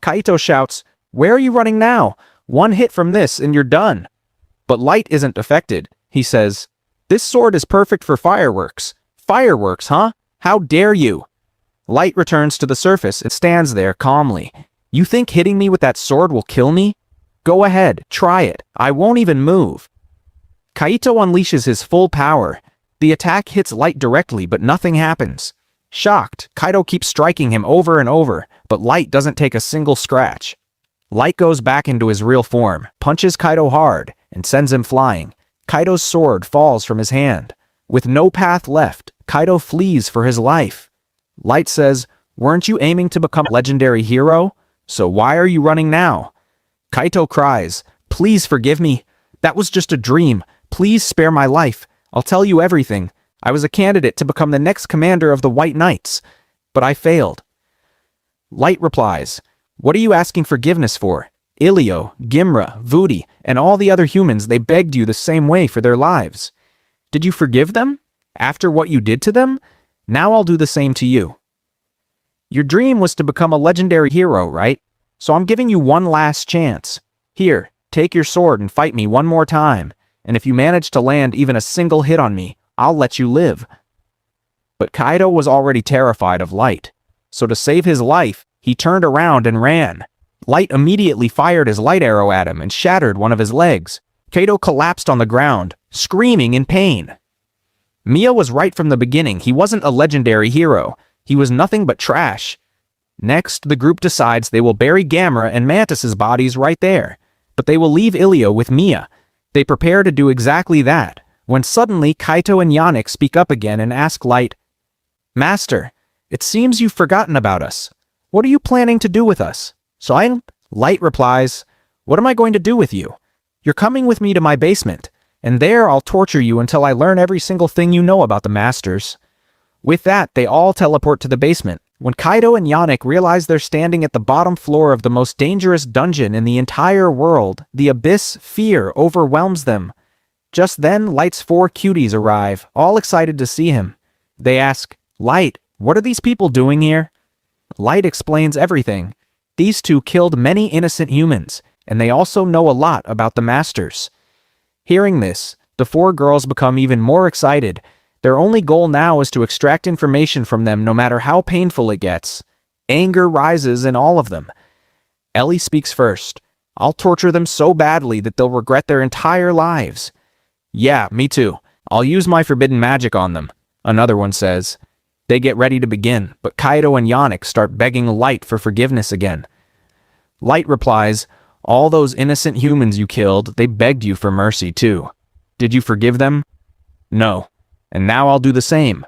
A: Kaito shouts, Where are you running now? One hit from this and you're done. But Light isn't affected. He says, This sword is perfect for fireworks. Fireworks, huh? How dare you? Light returns to the surface and stands there calmly. You think hitting me with that sword will kill me? Go ahead, try it. I won't even move. Kaito unleashes his full power. The attack hits Light directly, but nothing happens. Shocked, Kaito keeps striking him over and over, but Light doesn't take a single scratch. Light goes back into his real form, punches Kaido hard, and sends him flying. Kaido's sword falls from his hand. With no path left, Kaido flees for his life. Light says, "Weren't you aiming to become a legendary hero? So why are you running now?" Kaito cries, "Please forgive me. That was just a dream. Please spare my life. I'll tell you everything. I was a candidate to become the next commander of the White Knights, but I failed." Light replies, "What are you asking forgiveness for? Ilio, Gimra, Vudi, and all the other humans, they begged you the same way for their lives. Did you forgive them? After what you did to them? Now I'll do the same to you. Your dream was to become a legendary hero, right? So I'm giving you one last chance. Here, take your sword and fight me one more time, and if you manage to land even a single hit on me, I'll let you live." But Kaido was already terrified of Light, so to save his life, he turned around and ran. Light immediately fired his light arrow at him and shattered one of his legs. Kaido collapsed on the ground, screaming in pain. Mia was right from the beginning. He wasn't a legendary hero. He was nothing but trash. Next, the group decides they will bury Gamera and Mantis's bodies right there, but they will leave Ilio with Mia. They prepare to do exactly that, when suddenly Kaito and Yannick speak up again and ask Light, "Master, it seems you've forgotten about us. What are you planning to do with us?" Light replies, "What am I going to do with you? You're coming with me to my basement, and there I'll torture you until I learn every single thing you know about the Masters." With that, they all teleport to the basement. When Kaido and Yannick realize they're standing at the bottom floor of the most dangerous dungeon in the entire world, the abyss fear overwhelms them. Just then, Light's 4 cuties arrive, all excited to see him. They ask, "Light, what are these people doing here?" Light explains everything. These two killed many innocent humans, and they also know a lot about the Masters. Hearing this, the 4 girls become even more excited. Their only goal now is to extract information from them no matter how painful it gets. Anger rises in all of them. Ellie speaks first. "I'll torture them so badly that they'll regret their entire lives." "Yeah, me too. I'll use my forbidden magic on them," another one says. They get ready to begin, but Kaido and Yannick start begging Light for forgiveness again. Light replies, "All those innocent humans you killed, they begged you for mercy too. Did you forgive them?" "No. And now I'll do the same."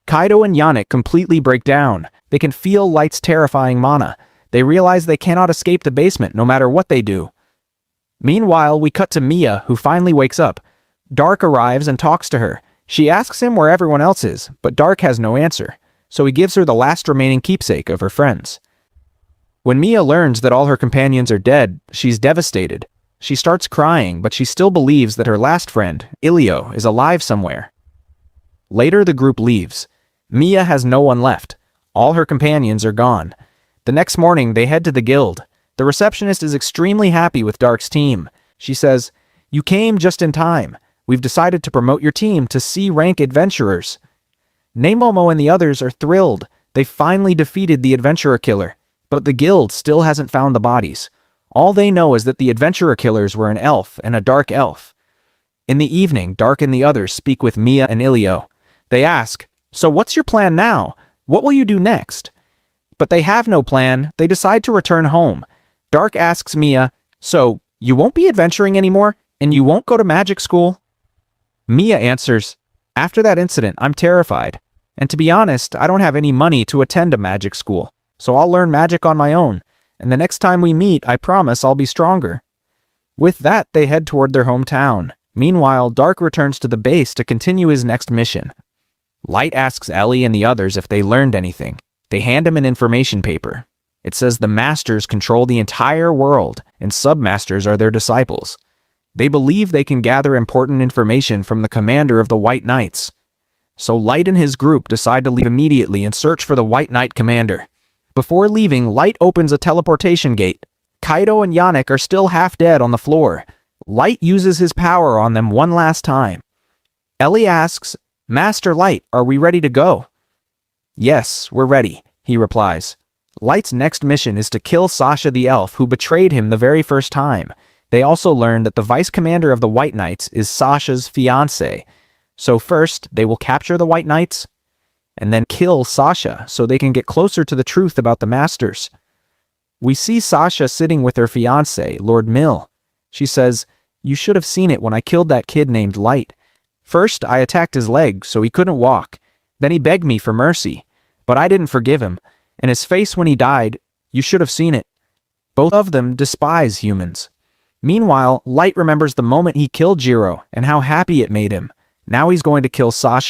A: Kaido and Yannick completely break down. They can feel Light's terrifying mana. They realize they cannot escape the basement no matter what they do. Meanwhile, we cut to Mia, who finally wakes up. Dark arrives and talks to her. She asks him where everyone else is, but Dark has no answer, so he gives her the last remaining keepsake of her friends. When Mia learns that all her companions are dead, she's devastated. She starts crying, but she still believes that her last friend, Ilio, is alive somewhere. Later, the group leaves. Mia has no one left. All her companions are gone. The next morning, they head to the guild. The receptionist is extremely happy with Dark's team. She says, "You came just in time. We've decided to promote your team to C-rank adventurers." Nemomo and the others are thrilled. They finally defeated the adventurer killer, but the guild still hasn't found the bodies. All they know is that the adventurer killers were an elf and a dark elf. In the evening, Dark and the others speak with Mia and Ilio. They ask, "So what's your plan now? What will you do next?" But they have no plan. They decide to return home. Dark asks Mia, "So, you won't be adventuring anymore? And you won't go to magic school?" Mia answers, "After that incident, I'm terrified. And to be honest, I don't have any money to attend a magic school, so I'll learn magic on my own. And the next time we meet, I promise I'll be stronger." With that, they head toward their hometown. Meanwhile, Dark returns to the base to continue his next mission. Light asks Ellie and the others if they learned anything. They hand him an information paper. It says the Masters control the entire world, and Submasters are their disciples. They believe they can gather important information from the commander of the White Knights. So Light and his group decide to leave immediately and search for the White Knight commander. Before leaving, Light opens a teleportation gate. Kaido and Yannick are still half dead on the floor. Light uses his power on them one last time. Ellie asks, "Master Light, are we ready to go?" "Yes, we're ready," he replies. Light's next mission is to kill Sasha the elf who betrayed him the very first time. They also learn that the vice commander of the White Knights is Sasha's fiancé. So first, they will capture the White Knights, and then kill Sasha so they can get closer to the truth about the Masters. We see Sasha sitting with her fiancé, Lord Mill. She says, "You should have seen it when I killed that kid named Light. First, I attacked his leg so he couldn't walk. Then he begged me for mercy. But I didn't forgive him. And his face when he died, you should have seen it." Both of them despise humans. Meanwhile, Light remembers the moment he killed Jiro and how happy it made him. Now he's going to kill Sasha.